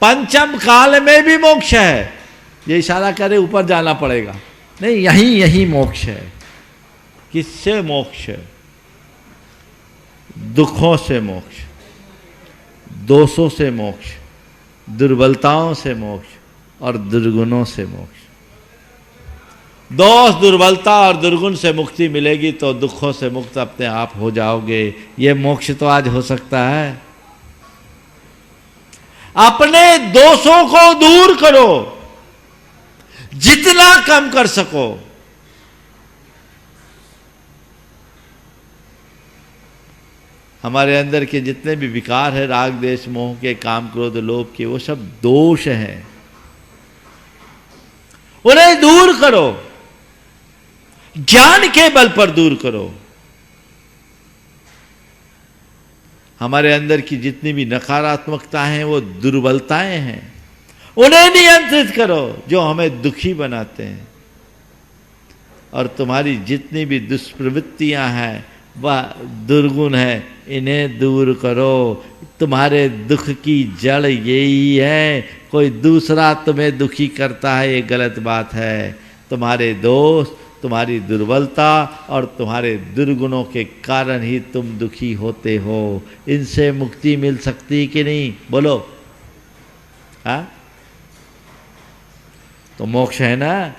पंचम काल में भी मोक्ष है। ये इशारा करे ऊपर जाना पड़ेगा, नहीं यहीं मोक्ष है। किससे मोक्ष? दुखों से मोक्ष, दोषों से मोक्ष, दुर्बलताओं से मोक्ष और दुर्गुणों से मोक्ष। दोष, दुर्बलता और दुर्गुण से मुक्ति मिलेगी तो दुखों से मुक्त अपने आप हो जाओगे। ये मोक्ष तो आज हो सकता है। अपने दोषों को दूर करो, जितना कम कर सको। हमारे अंदर के जितने भी विकार है, राग देश मोह के, काम क्रोध लोभ के, वो सब दोष हैं। उन्हें दूर करो, ज्ञान के बल पर दूर करो। हमारे अंदर की जितनी भी नकारात्मकता हैं, वो दुर्बलताएं हैं, उन्हें नियंत्रित करो जो हमें दुखी बनाते हैं। और तुम्हारी जितनी भी दुष्प्रवृत्तियां हैं वह दुर्गुण है, इन्हें दूर करो। तुम्हारे दुख की जड़ यही है। कोई दूसरा तुम्हें दुखी करता है, ये गलत बात है। तुम्हारे दोष, तुम्हारी दुर्बलता और तुम्हारे दुर्गुणों के कारण ही तुम दुखी होते हो। इनसे मुक्ति मिल सकती कि नहीं? बोलो। हाँ तो मोक्ष है ना,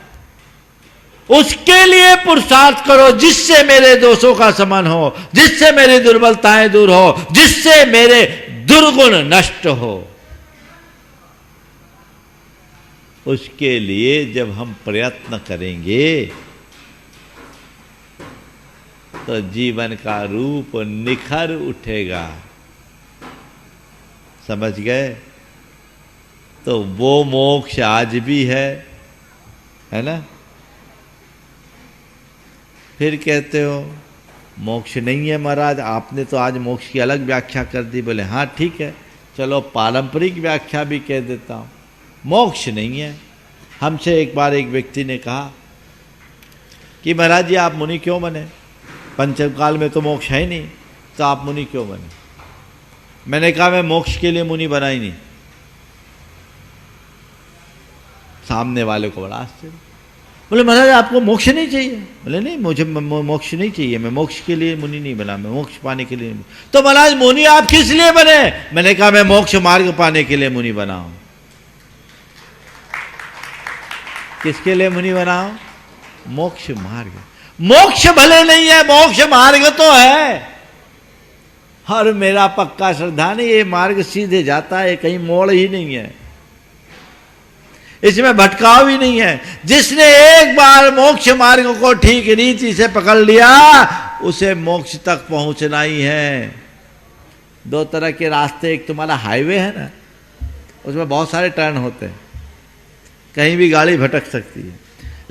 उसके लिए पुरुषार्थ करो, जिससे मेरे दोषों का शमन हो, जिससे मेरी दुर्बलताएं दूर हो, जिससे मेरे दुर्गुण नष्ट हो। उसके लिए जब हम प्रयत्न करेंगे तो जीवन का रूप निखर उठेगा। समझ गए? तो वो मोक्ष आज भी है ना? फिर कहते हो मोक्ष नहीं है महाराज, आपने तो आज मोक्ष की अलग व्याख्या कर दी। बोले हाँ ठीक है, चलो पारंपरिक व्याख्या भी कह देता हूँ। मोक्ष नहीं है। हमसे एक बार एक व्यक्ति ने कहा कि महाराज जी आप मुनि क्यों बने, पंचकाल में तो मोक्ष है ही नहीं, तो आप मुनि क्यों बने? मैंने कहा मैं मोक्ष के लिए मुनि बना ही नहीं। सामने वाले को बड़ा आश्चर्य। बोले महाराज आपको मोक्ष नहीं चाहिए? बोले नहीं, मुझे मोक्ष नहीं चाहिए, मैं मोक्ष के लिए मुनि नहीं बना, मैं मोक्ष पाने के लिए नहीं। तो महाराज मुनि आप किस लिए बने? मैंने कहा मैं मोक्ष मार्ग पाने के लिए मुनि बना हूं। किसके लिए मुनि बना हूं? मोक्ष मार्ग। मोक्ष भले नहीं है, मोक्ष मार्ग तो है। और मेरा पक्का श्रद्धा नहीं, ये मार्ग सीधे जाता है, कहीं मोड़ ही नहीं है, इसमें भटकाव ही नहीं है। जिसने एक बार मोक्ष मार्ग को ठीक रीति से पकड़ लिया उसे मोक्ष तक पहुंचना ही है। दो तरह के रास्ते, एक तुम्हारा हाईवे है ना, उसमें बहुत सारे टर्न होते हैं, कहीं भी गाड़ी भटक सकती है।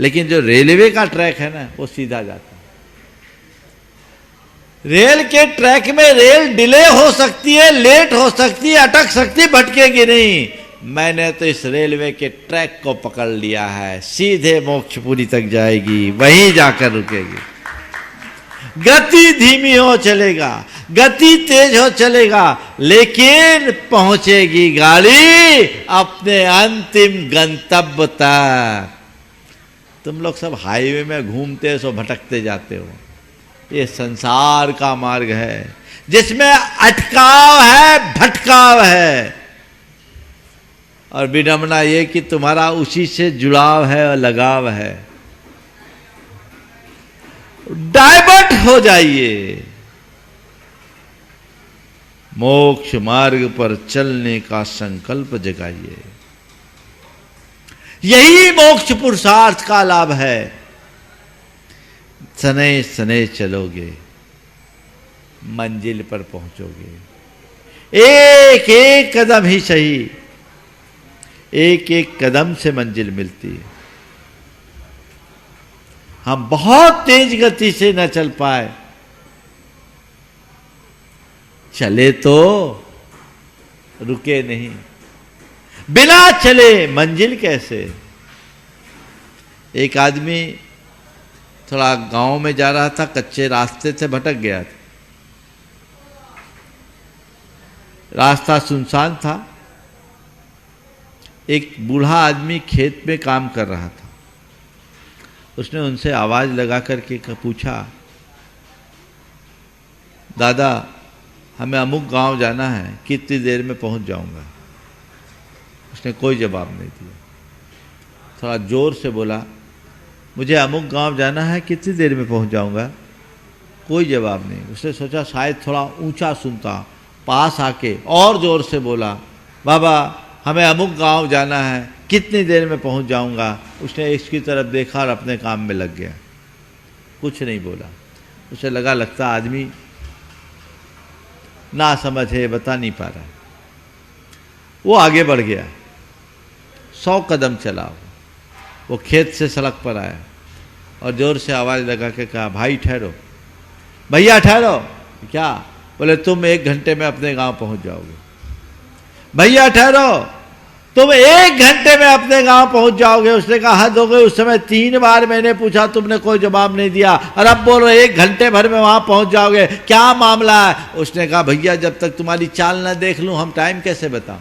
लेकिन जो रेलवे का ट्रैक है ना, वो सीधा जाता है। रेल के ट्रैक में रेल डिले हो सकती है, लेट हो सकती है, अटक सकती है, भटकेगी नहीं। मैंने तो इस रेलवे के ट्रैक को पकड़ लिया है, सीधे मोक्षपुरी तक जाएगी, वहीं जाकर रुकेगी। गति धीमी हो चलेगा, गति तेज हो चलेगा, लेकिन पहुंचेगी गाड़ी अपने अंतिम गंतव्य तक। तुम लोग सब हाईवे में घूमते सो भटकते जाते हो। ये संसार का मार्ग है जिसमें अटकाव है, भटकाव है। और विडंबना ये कि तुम्हारा उसी से जुड़ाव है और लगाव है। डाइवर्ट हो जाइए, मोक्ष मार्ग पर चलने का संकल्प जगाइए। यही मोक्ष पुरुषार्थ का लाभ है। सने सने चलोगे, मंजिल पर पहुंचोगे। एक एक कदम ही सही, एक एक कदम से मंजिल मिलती है। हम बहुत तेज गति से न चल पाए, चले तो रुके नहीं। बिना चले मंजिल कैसे? एक आदमी थोड़ा गांव में जा रहा था, कच्चे रास्ते से भटक गया था। रास्ता सुनसान था। एक बूढ़ा आदमी खेत में काम कर रहा था। उसने उनसे आवाज लगा करके पूछा, दादा हमें अमुक गांव जाना है, कितनी देर में पहुंच जाऊंगा? उसने कोई जवाब नहीं दिया। थोड़ा जोर से बोला, मुझे अमुक गांव जाना है, कितनी देर में पहुंच जाऊंगा? कोई जवाब नहीं। उसने सोचा शायद थोड़ा ऊंचा सुनता, पास आके और जोर से बोला, बाबा हमें अमुक गांव जाना है, कितनी देर में पहुंच जाऊंगा? उसने इसकी तरफ देखा और अपने काम में लग गया, कुछ नहीं बोला। उसे लगता आदमी ना समझ है, बता नहीं पा रहा। वो आगे बढ़ गया, 100 कदम चला। वो खेत से सड़क पर आया और जोर से आवाज लगा के कहा, भाई ठहरो, भैया ठहरो। क्या? बोले तुम 1 घंटे में अपने गांव पहुंच जाओगे। भैया ठहरो, तुम 1 घंटे में अपने गांव पहुंच जाओगे। उसने कहा हद हो गई, उस समय 3 बार मैंने पूछा, तुमने कोई जवाब नहीं दिया, और अब बोलो 1 घंटे भर में वहां पहुंच जाओगे, क्या मामला है? उसने कहा भैया जब तक तुम्हारी चाल न देख लूं हम टाइम कैसे बताऊं?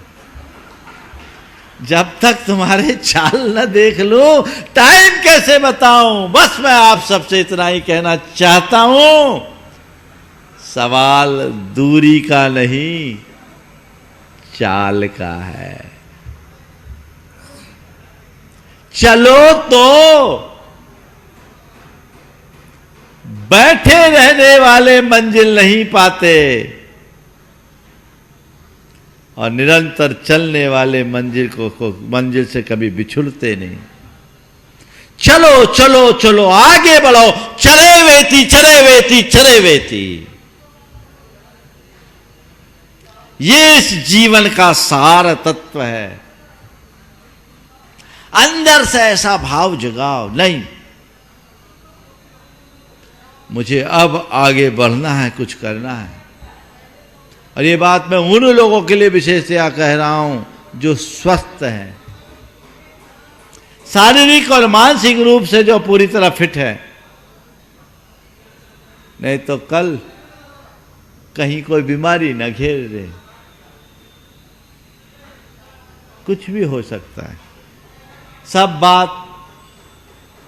जब तक तुम्हारे चाल न देख लूं टाइम कैसे बताऊं? बस मैं आप सबसे इतना ही कहना चाहता हूं, सवाल दूरी का नहीं, चाल का है। चलो तो बैठे रहने वाले मंजिल नहीं पाते, और निरंतर चलने वाले मंजिल से कभी बिछुड़ते नहीं। चलो चलो चलो आगे बढ़ो, चले वेती चले वेती चले वेती। ये इस जीवन का सार तत्व है। अंदर से ऐसा भाव जगाओ, नहीं मुझे अब आगे बढ़ना है, कुछ करना है। और ये बात मैं उन लोगों के लिए विशेषतया कह रहा हूं जो स्वस्थ हैं, शारीरिक और मानसिक रूप से जो पूरी तरह फिट है। नहीं तो कल कहीं कोई बीमारी न घेर दे, कुछ भी हो सकता है। सब बात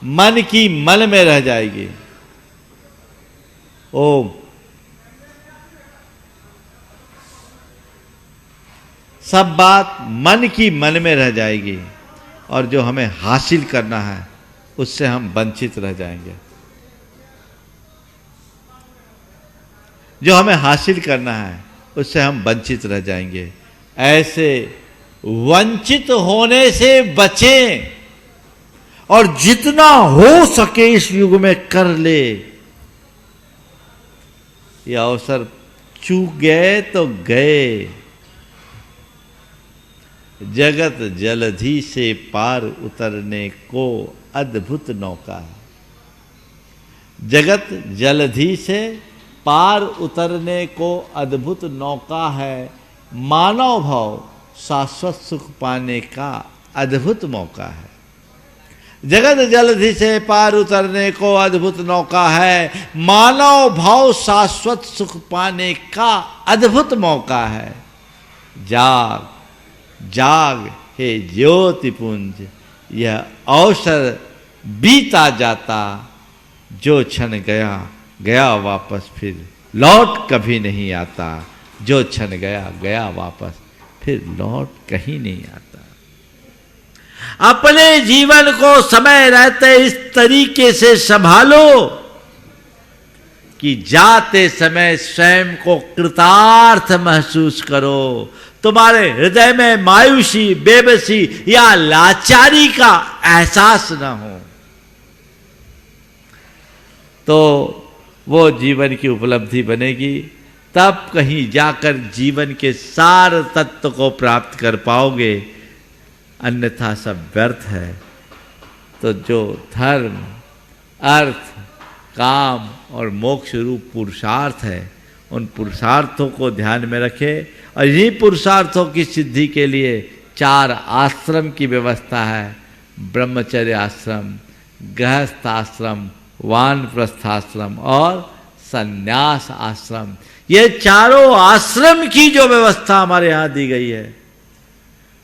मन की मन में रह जाएगी। ओम। सब बात मन की मन में रह जाएगी और जो हमें हासिल करना है उससे हम वंचित रह जाएंगे। जो हमें हासिल करना है उससे हम वंचित रह जाएंगे। ऐसे वंचित होने से बचें और जितना हो सके इस युग में कर ले। ये अवसर चूक गए तो गए। जगत जलधि से पार उतरने को अद्भुत नौका है। जगत जलधि से पार उतरने को अद्भुत नौका है। मानव भाव शाश्वत सुख पाने का अद्भुत मौका है। जगत जलधि से पार उतरने को अद्भुत नौका है। मानव भाव शाश्वत सुख पाने का अद्भुत मौका है। जाग जाग हे ज्योतिपुंज, यह अवसर बीता जाता। जो क्षण गया गया वापस फिर लौट कभी नहीं आता। जो क्षण गया गया वापस फिर लौट कहीं नहीं आता। अपने जीवन को समय रहते इस तरीके से संभालो कि जाते समय स्वयं को कृतार्थ महसूस करो। तुम्हारे हृदय में मायूसी, बेबसी या लाचारी का एहसास न हो, तो वो जीवन की उपलब्धि बनेगी। तब कहीं जाकर जीवन के सार तत्व को प्राप्त कर पाओगे, अन्यथा सब व्यर्थ है। तो जो धर्म, अर्थ, काम और मोक्ष रूप पुरुषार्थ है, उन पुरुषार्थों को ध्यान में रखे। और इन्हीं पुरुषार्थों की सिद्धि के लिए 4 आश्रम की व्यवस्था है। ब्रह्मचर्य आश्रम, गृहस्थ आश्रम, वानप्रस्थाश्रम और संन्यास आश्रम। ये चारों आश्रम की जो व्यवस्था हमारे यहाँ दी गई है,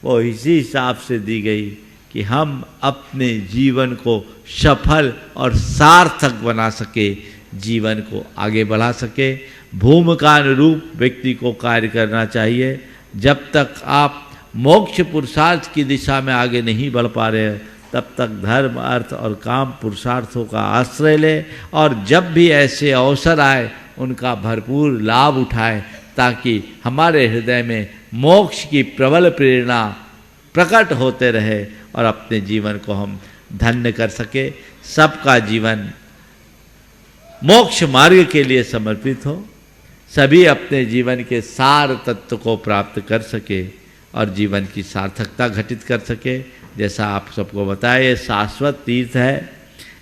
वो इसी हिसाब से दी गई कि हम अपने जीवन को सफल और सार्थक बना सके, जीवन को आगे बढ़ा सके। भूमिका अनुरूप व्यक्ति को कार्य करना चाहिए। जब तक आप मोक्ष पुरुषार्थ की दिशा में आगे नहीं बढ़ पा रहे, तब तक धर्म, अर्थ और काम पुरुषार्थों का आश्रय ले। और जब भी ऐसे अवसर आए उनका भरपूर लाभ उठाए, ताकि हमारे हृदय में मोक्ष की प्रबल प्रेरणा प्रकट होते रहे और अपने जीवन को हम धन्य कर सके। सबका जीवन मोक्ष मार्ग के लिए समर्पित हो, सभी अपने जीवन के सार तत्व को प्राप्त कर सके और जीवन की सार्थकता घटित कर सके। जैसा आप सबको बताया, ये शाश्वत तीर्थ है।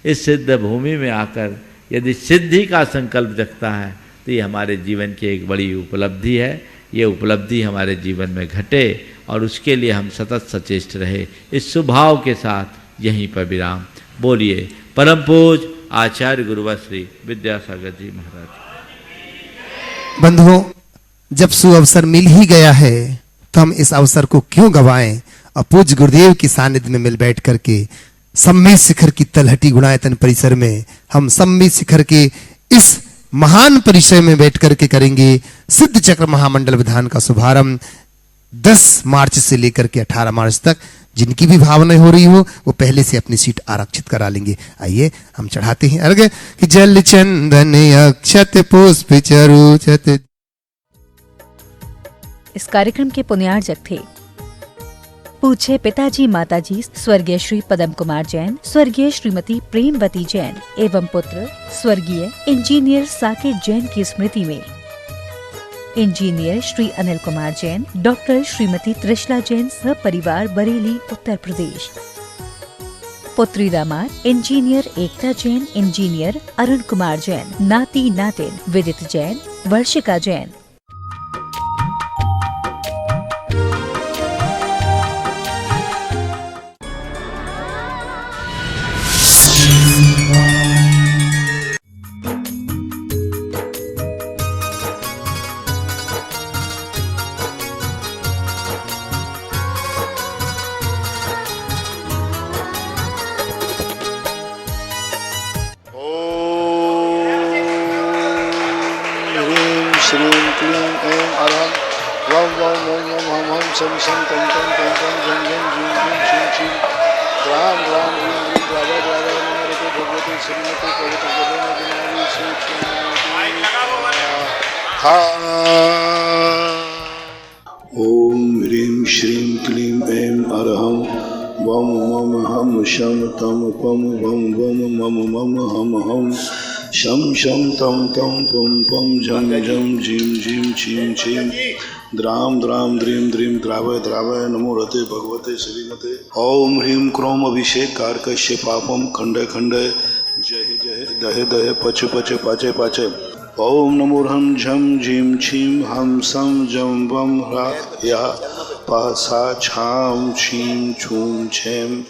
इस सिद्ध भूमि में आकर यदि सिद्धि का संकल्प जगता है तो ये हमारे जीवन की एक बड़ी उपलब्धि है। ये उपलब्धि हमारे जीवन में घटे और उसके लिए हम सतत सचेष्ट रहे। इस स्वभाव के साथ यहीं पर विराम। बोलिए परम पूज आचार्य गुरुवर श्री विद्यासागर जी महाराज। बंधुओं, जब सुअवसर मिल ही गया है तो हम इस अवसर को क्यों गवाएं और पूज्य गुरुदेव की सानिध्य में मिल बैठ करके सम्मेद शिखर की तलहटी गुणायतन परिसर में हम सम्मेद शिखर के इस महान परिचय में बैठ करके करेंगे सिद्ध चक्र महामंडल विधान का शुभारंभ 10 मार्च से लेकर के 18 मार्च तक। जिनकी भी भावना हो रही हो वो पहले से अपनी सीट आरक्षित करा लेंगे। आइए हम चढ़ाते हैं अर्घ कि जल चंदन अक्षत पुष्प चरुचत। इस कार्यक्रम के पुण्यार्जक थे पूछे पिताजी माताजी स्वर्गीय श्री पदम कुमार जैन, स्वर्गीय श्रीमती प्रेमवती जैन एवं पुत्र स्वर्गीय इंजीनियर साकेत जैन की स्मृति में इंजीनियर श्री अनिल कुमार जैन, डॉक्टर श्रीमती त्रिशला जैन सपरिवार बरेली उत्तर प्रदेश। पुत्री दामाद इंजीनियर एकता जैन, इंजीनियर अरुण कुमार जैन, नाती नातिन विदित जैन, वर्षिका जैन। श्रीं क्लीं ऐं अरहं वं वं वं वं हं हं शं शं तं तं तं तं झं झं झीं झीं छीं छीं रां रां ह्रीं ह्रीं द्रावय द्रावय नमोऽस्तु भगवते श्रीमते पवित्रगुरुनाथि ॐ ह्रीं श्रीं क्लीं ऐं अरहं वं वं हं शं तं पं वं वं मम मम हं हं शं शं तं तं पं पं झं झं झीं झीं छीं छीं द्रां द्रां द्रीं द्रीं द्रावय द्रावय नमो रते भगवते श्रीमते। ओम ह्रीं क्रोम अभिषेक कारकस्य पापम खंड खंड जय जय दहे दहे पच पच पाचे पाचे। ओम नमो हं झं झीं छीं हं सं जं वं ह्रा या पा सा छां छीं छूं छें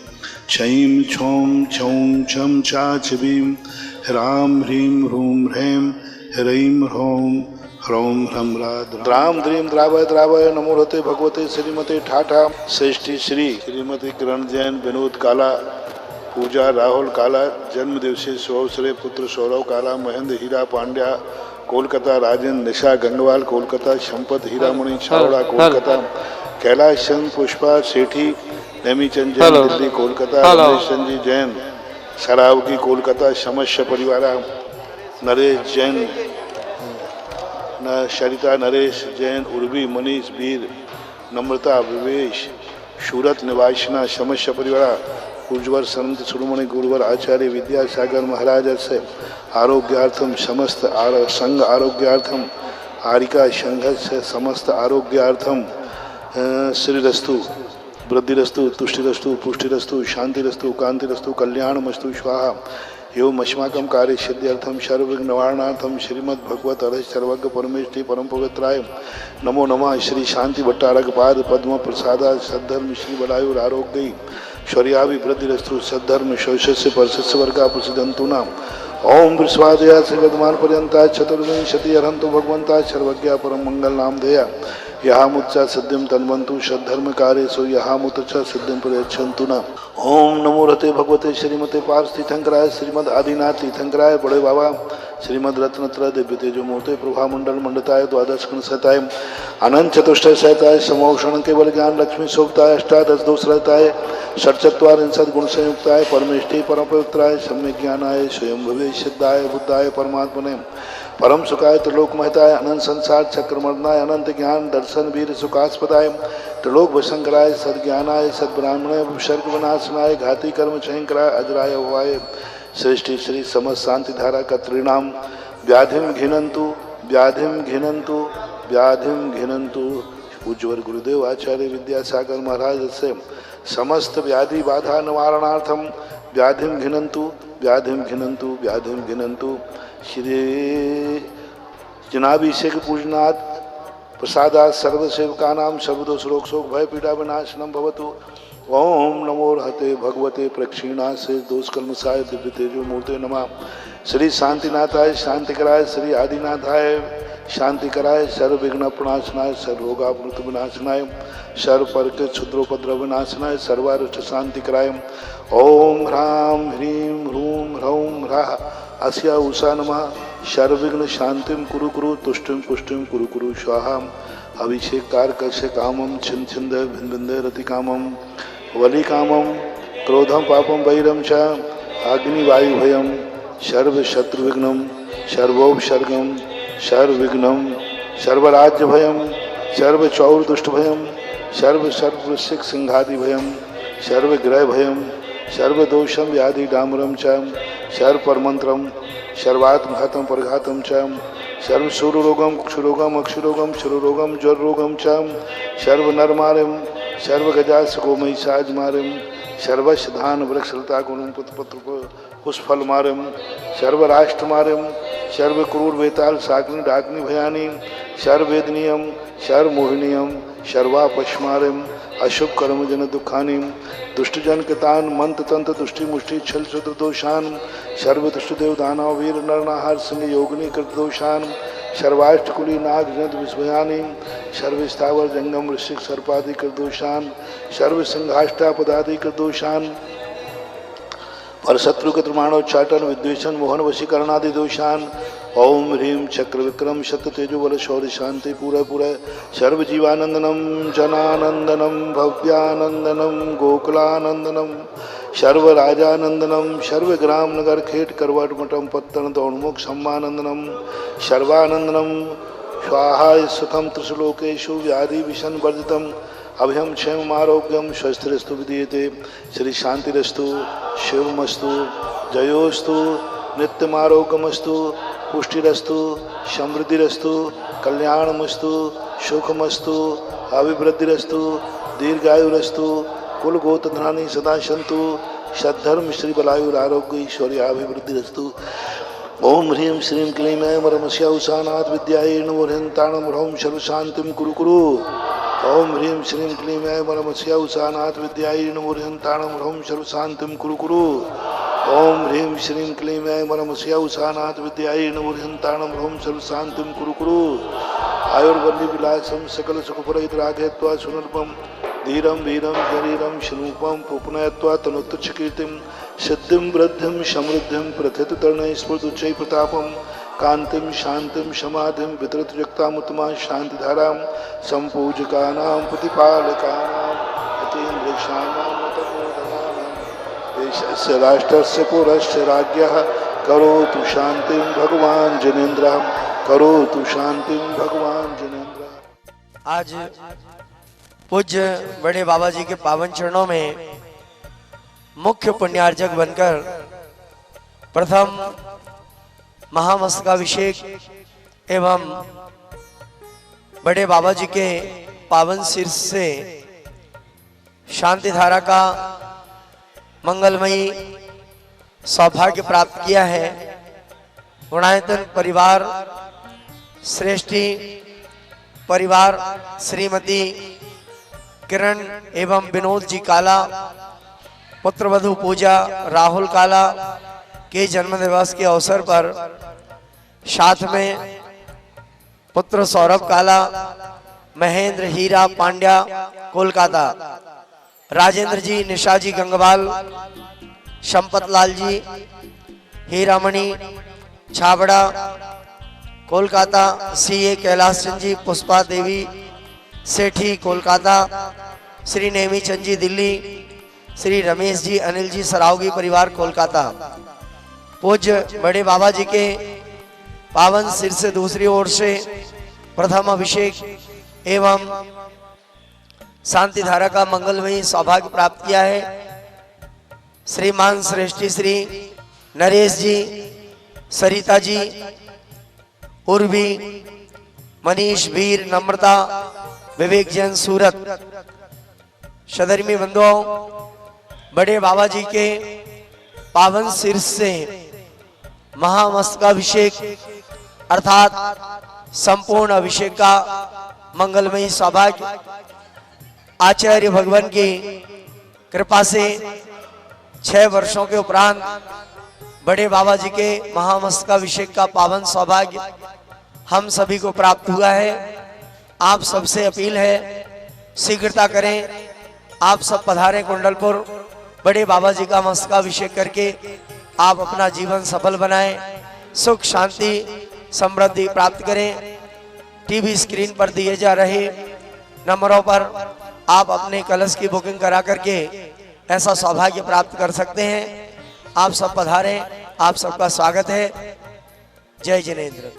छईं छौं छौं छं चा छबीं ह्रां ह्रीं ह्रूं ह्रैं ह्रैं ह्रौं ह्रौं ह्रं द्रां द्रीं द्रावय द्रावय नमो रते भगवते श्रीमते ठाठा। श्रेष्ठी श्री श्रीमती किरण जैन, विनोद काला, पूजा राहुल काला, जन्म दिवसी सुअवसरे पुत्र सौरव काला, महेंद्र हीरा पांड्या कोलकाता, राजन निशा गंगवाल कोलकाता, संपत हीरामणि छावड़ा कोलकाता, कैलाश चंद पुष्पा सेठी, नेमीचंद जैन दिल्ली कोलकाता, रमेश चंद जी जैन सरावगी कोलकाता, समस्य परिवार, नरेश जैन शरिता नरेश जैन, उर्वी मनीष वीर, नम्रता विवेश, सूरत निवासना, समस्य परिवार, उज्ज्वल संत सुरमणि गुरुवर आचार्य विद्यासागर महाराज से आरोग्यार्थम समस्त संघ आरोग्यार्थम आरिका संघ से समस्त आरोग्यार्थम श्रीरस्तु वृद्धिरस्तु तुष्टिरस्तु पुष्टिरस्तु शांतिरस्तु कांतिरस्तु कल्याणमस्तु स्वाहा। एवं अस्माकं कार्य सिद्ध्यर्थम सर्वविघ्न निवारणार्थम श्रीमद् भगवत अरह सर्वज्ञ परमेष्ठी परम पवित्राय नमो नमः। श्री शांति भट्टारक पाद पद्म प्रसादा सद्धर्म श्री बलायुर आरोग्य शौर्याभि वृद्धिरस्तु सद्धर्म शौशस्य परशस्य वर्गा प्रसिद्धंतु नाम। ओम विश्वादया श्रीगतमान पर्यंता चतुर्विंशति अरहंतो भगवंता सर्वज्ञ परम मंगल नाम धेया यहाँ मुच्चा सिद्धिम तन्वंतु सद्धर्म कार्य सो यहाँ मुच्चा सिद्धिम प्रयच्छन्तु न। ओम नमो रते भगवते श्रीमते पार्थ तीर्थंकराय, श्रीमद आदिनाथ तीर्थंकराय, बड़े बाबा श्रीमद रत्नत्र दिव्य तेजो मूर्ते प्रभा मंडल मंडताय द्वादश कण सहताय अनंत चतुष्टय सहताय समौषण केवल ज्ञान लक्ष्मी शोभताय अष्टादश दोष रहताय षट्चत्वारिंशत् गुण संयुक्ताय परमेष्ठी परम पवित्राय सम्यक ज्ञानाय स्वयं भवे सिद्धाय बुद्धाय परमात्मने परम सुखाय त्रिलोक महताय अनंत संसार चक्रमर्दनाय अनंत ज्ञान दर्शन वीर सुखास्पदाय त्रिलोक भशंकराय सद्ज्ञानाय सद्ब्राह्मणाय विसर्ग विनाशनाय घाती कर्म क्षयंकराय अजराय भवाय श्रेष्ठी श्री समस्त शांति धारा कत्रीणाम व्याधिम घिनंतु व्याधिम घिनंतु व्याधिम घिनंतु। उज्ज्वल गुरुदेव आचार्य विद्यासागर महाराज से समस्त व्याधि बाधा निवारणार्थम व्याधिम घिनंतु व्याधिम घिनंतु व्याधिम घिनंतु। श्री जनाभिषेक पूजनाथ प्रसादात सर्वसेवकानां सर्वदोष रोग शोक भय पीड़ा विनाशनम भवतु। ओम नमो रहते भगवते प्रक्षीणा से दोष कलमसाय दिव्य तेजो मूर्ते नमः। श्री शांतिनाथाय शांतिकराय, श्री आदिनाथाय शांतिकराय, सर्व विघ्न प्रणाशनाय, सर्व रोगावृत विनाशनाय, सर्व पर्क क्षुद्रोपद्रव विनाशनाय, सर्वारिष्ट शांतिकराय। ओम ह्रां ह्रीं ह्रूं ह्रौं ह्राः अस्या उषा नमः। सर्वविघ्न शांतिम कुरु कुरु तुष्टिम पुष्टिम कुरु कुरु स्वाहा। अभिषेक कारकस्य कामम छिन छिंद भिन भिंद रति कामम वली कामम क्रोधम पापम वैरम च अग्निवायु भयम सर्व शत्रु विघ्नम सर्वोपसर्गम सर्वविघ्नम सर्वराज्य भयम सर्व चौर दुष्ट भयम सर्व सर्वृश्चिक सिंहादि भयम सर्व ग्रह भयम सर्व दोषम व्याधि डामरम च सर्व परमंत्रम सर्वात्मघातम परघातम च सर्व सूर्यरोगम कुक्षुरोगम अक्षुरोगम शुरुरोगम ज्वर रोगम च सर्व नरमारिम सर्व गजास गोमयी साज मारिम सर्वश धान वृक्षलता गुणम पुत्र पुष्फल मारिम सर्व राष्ट्र मारिम सर्व क्रूर वेताल साग्नि डाग्नि भयानी सर्वेदनीयम सर्वमोहिनीयम सर्वापश्मारिम अशुभ कर्म जन दुखानी दुष्टजन कृतान मंत्र तंत्र दुष्टि मुष्टि छल शुद्र दोषान सर्व दुष्ट देव दानव वीर नरनाहार संग योगिनी कृत दोषान सर्वाष्टकुली नाग जंत विस्भयानी सर्व स्थावर जंगम ऋषिक सर्पादि कृत दोषान सर्व संघाष्टा पदादि कृत दोषान पर शत्रु कृतमाणोच्चाटन विद्वेषण मोहन वशीकरणादि दोषान ओम ह्रीम चक्र विक्रम शत तेजो बल शौर्य शांति पूरा पूरा सर्व जीवानंदनम जनानंदनम भव्यानंदनम गोकुलानंदनम सर्व राजानंदनम सर्व ग्राम नगर खेट करवट मठम पत्तन दौड़मुख सम्मानंदनम सर्वानंदनम स्वाहा सुखम त्रिशलोकेशु व्याधि विषण वर्जितम अभयम क्षेम आरोग्यम स्वस्थरस्तु विधीयते श्री शांतिरस्तु शिवमस्तु जयोस्तु नित्यमारोग्यमस्तु पुष्टिरस्तु समृद्धिरस्तु कल्याणमस्तु सुखमस्तु अभिवृद्धिरस्तु दीर्घायुरस्तु कुल गोत्रधानी सदा सन्तु सद्धर्म श्री बलायुरारोग्य ऐश्वर्य अभिवृद्धिरस्तु ओम ह्रीं श्रीं क्लीं ऐं वरमस्या उषानाथ विद्यायै नमो ह्रीं ह्रौं सर्वशान्तिं कुरु कुरु ओम ह्रीं श्रीं क्लीं ऐं वरमस्या उषानाथ विद्यायै नमो ह्रीं ह्रौं सर्वशान्तिं कुरु कुरु ओम ह्रीं श्रीं क्लीं ऐं वरमस्या उषानाथ विद्यायै नमो ह्रीं ह्रौं सर्वशान्तिं कुरु कुरु आयुर्वल्ली विलासम सकल सुखपरहितराघयत्वा सुनर्पम धीरम वीरम शरीरम शनूपम पुपनयत्वा तनुत्तुच्छकीर्तिम सिद्धिं वृद्धिं समृद्धिं प्रथित तरणय स्फुर्दुच्च प्रतापम कांतिम शांतिम समाधिम वितरितयुक्तामुत्तमा शांतिधारां संपूजकानां प्रतिपालकानां यतीन्द्रेशानां तपोधनानां देशस्य राष्ट्रस्य पुरस्य राज्ञः करोतु शांतिं भगवान् जिनेन्द्रः करोतु शांतिं भगवान् जिनेन्द्रः। आज पूज्य बड़े बाबा जी के पावन चरणों में मुख्य पुण्यार्चक बनकर प्रथम महामस्तकाभिषेक एवं बड़े बाबा जी के पावन शीर्ष से शांति धारा का मंगलमयी सौभाग्य प्राप्त किया है। गुणायतन परिवार श्रेष्ठी परिवार श्रीमती किरण एवं विनोद जी काला पुत्रवधू पूजा राहुल काला के जन्म दिवस के अवसर पर साथ में पुत्र सौरभ काला महेंद्र हीरा पांड्या कोलकाता राजेंद्र जी निशा जी गंगवाल संपत लाल जी हीरामणि छाबड़ा कोलकाता सीए कैलाश चंद जी पुष्पा देवी सेठी कोलकाता श्री नेमी चंद जी दिल्ली श्री रमेश जी अनिल जी सरावगी परिवार कोलकाता। पूज्य बड़े बाबा जी के पावन सिर से दूसरी ओर से प्रथम अभिषेक एवं शांति धारा का मंगलमयी सौभाग्य प्राप्त किया है। श्रीमान श्रेष्ठी श्री नरेश जी सरिता जी उर्वी मनीष वीर नम्रता विवेक जैन सूरत सदरमी बंधुओं बड़े बाबा जी के पावन शीर्ष से महामस्तकाभिषेक अर्थात संपूर्ण अभिषेक का मंगलमयी सौभाग्य आचार्य भगवान की कृपा से 6 वर्षों के उपरांत बड़े बाबा जी के महामस्तकाभिषेक का पावन सौभाग्य हम सभी को प्राप्त हुआ है। आप सबसे अपील है शीघ्रता करें, आप सब पधारें कुंडलपुर, बड़े बाबा जी का मस्तकाभिषेक करके आप अपना जीवन सफल बनाएं, सुख शांति समृद्धि प्राप्त करें। टीवी स्क्रीन पर दिए जा रहे नंबरों पर आप अपने कलश की बुकिंग करा करके ऐसा सौभाग्य प्राप्त कर सकते हैं। आप सब पधारें, आप सबका स्वागत है। जय जिनेंद्र।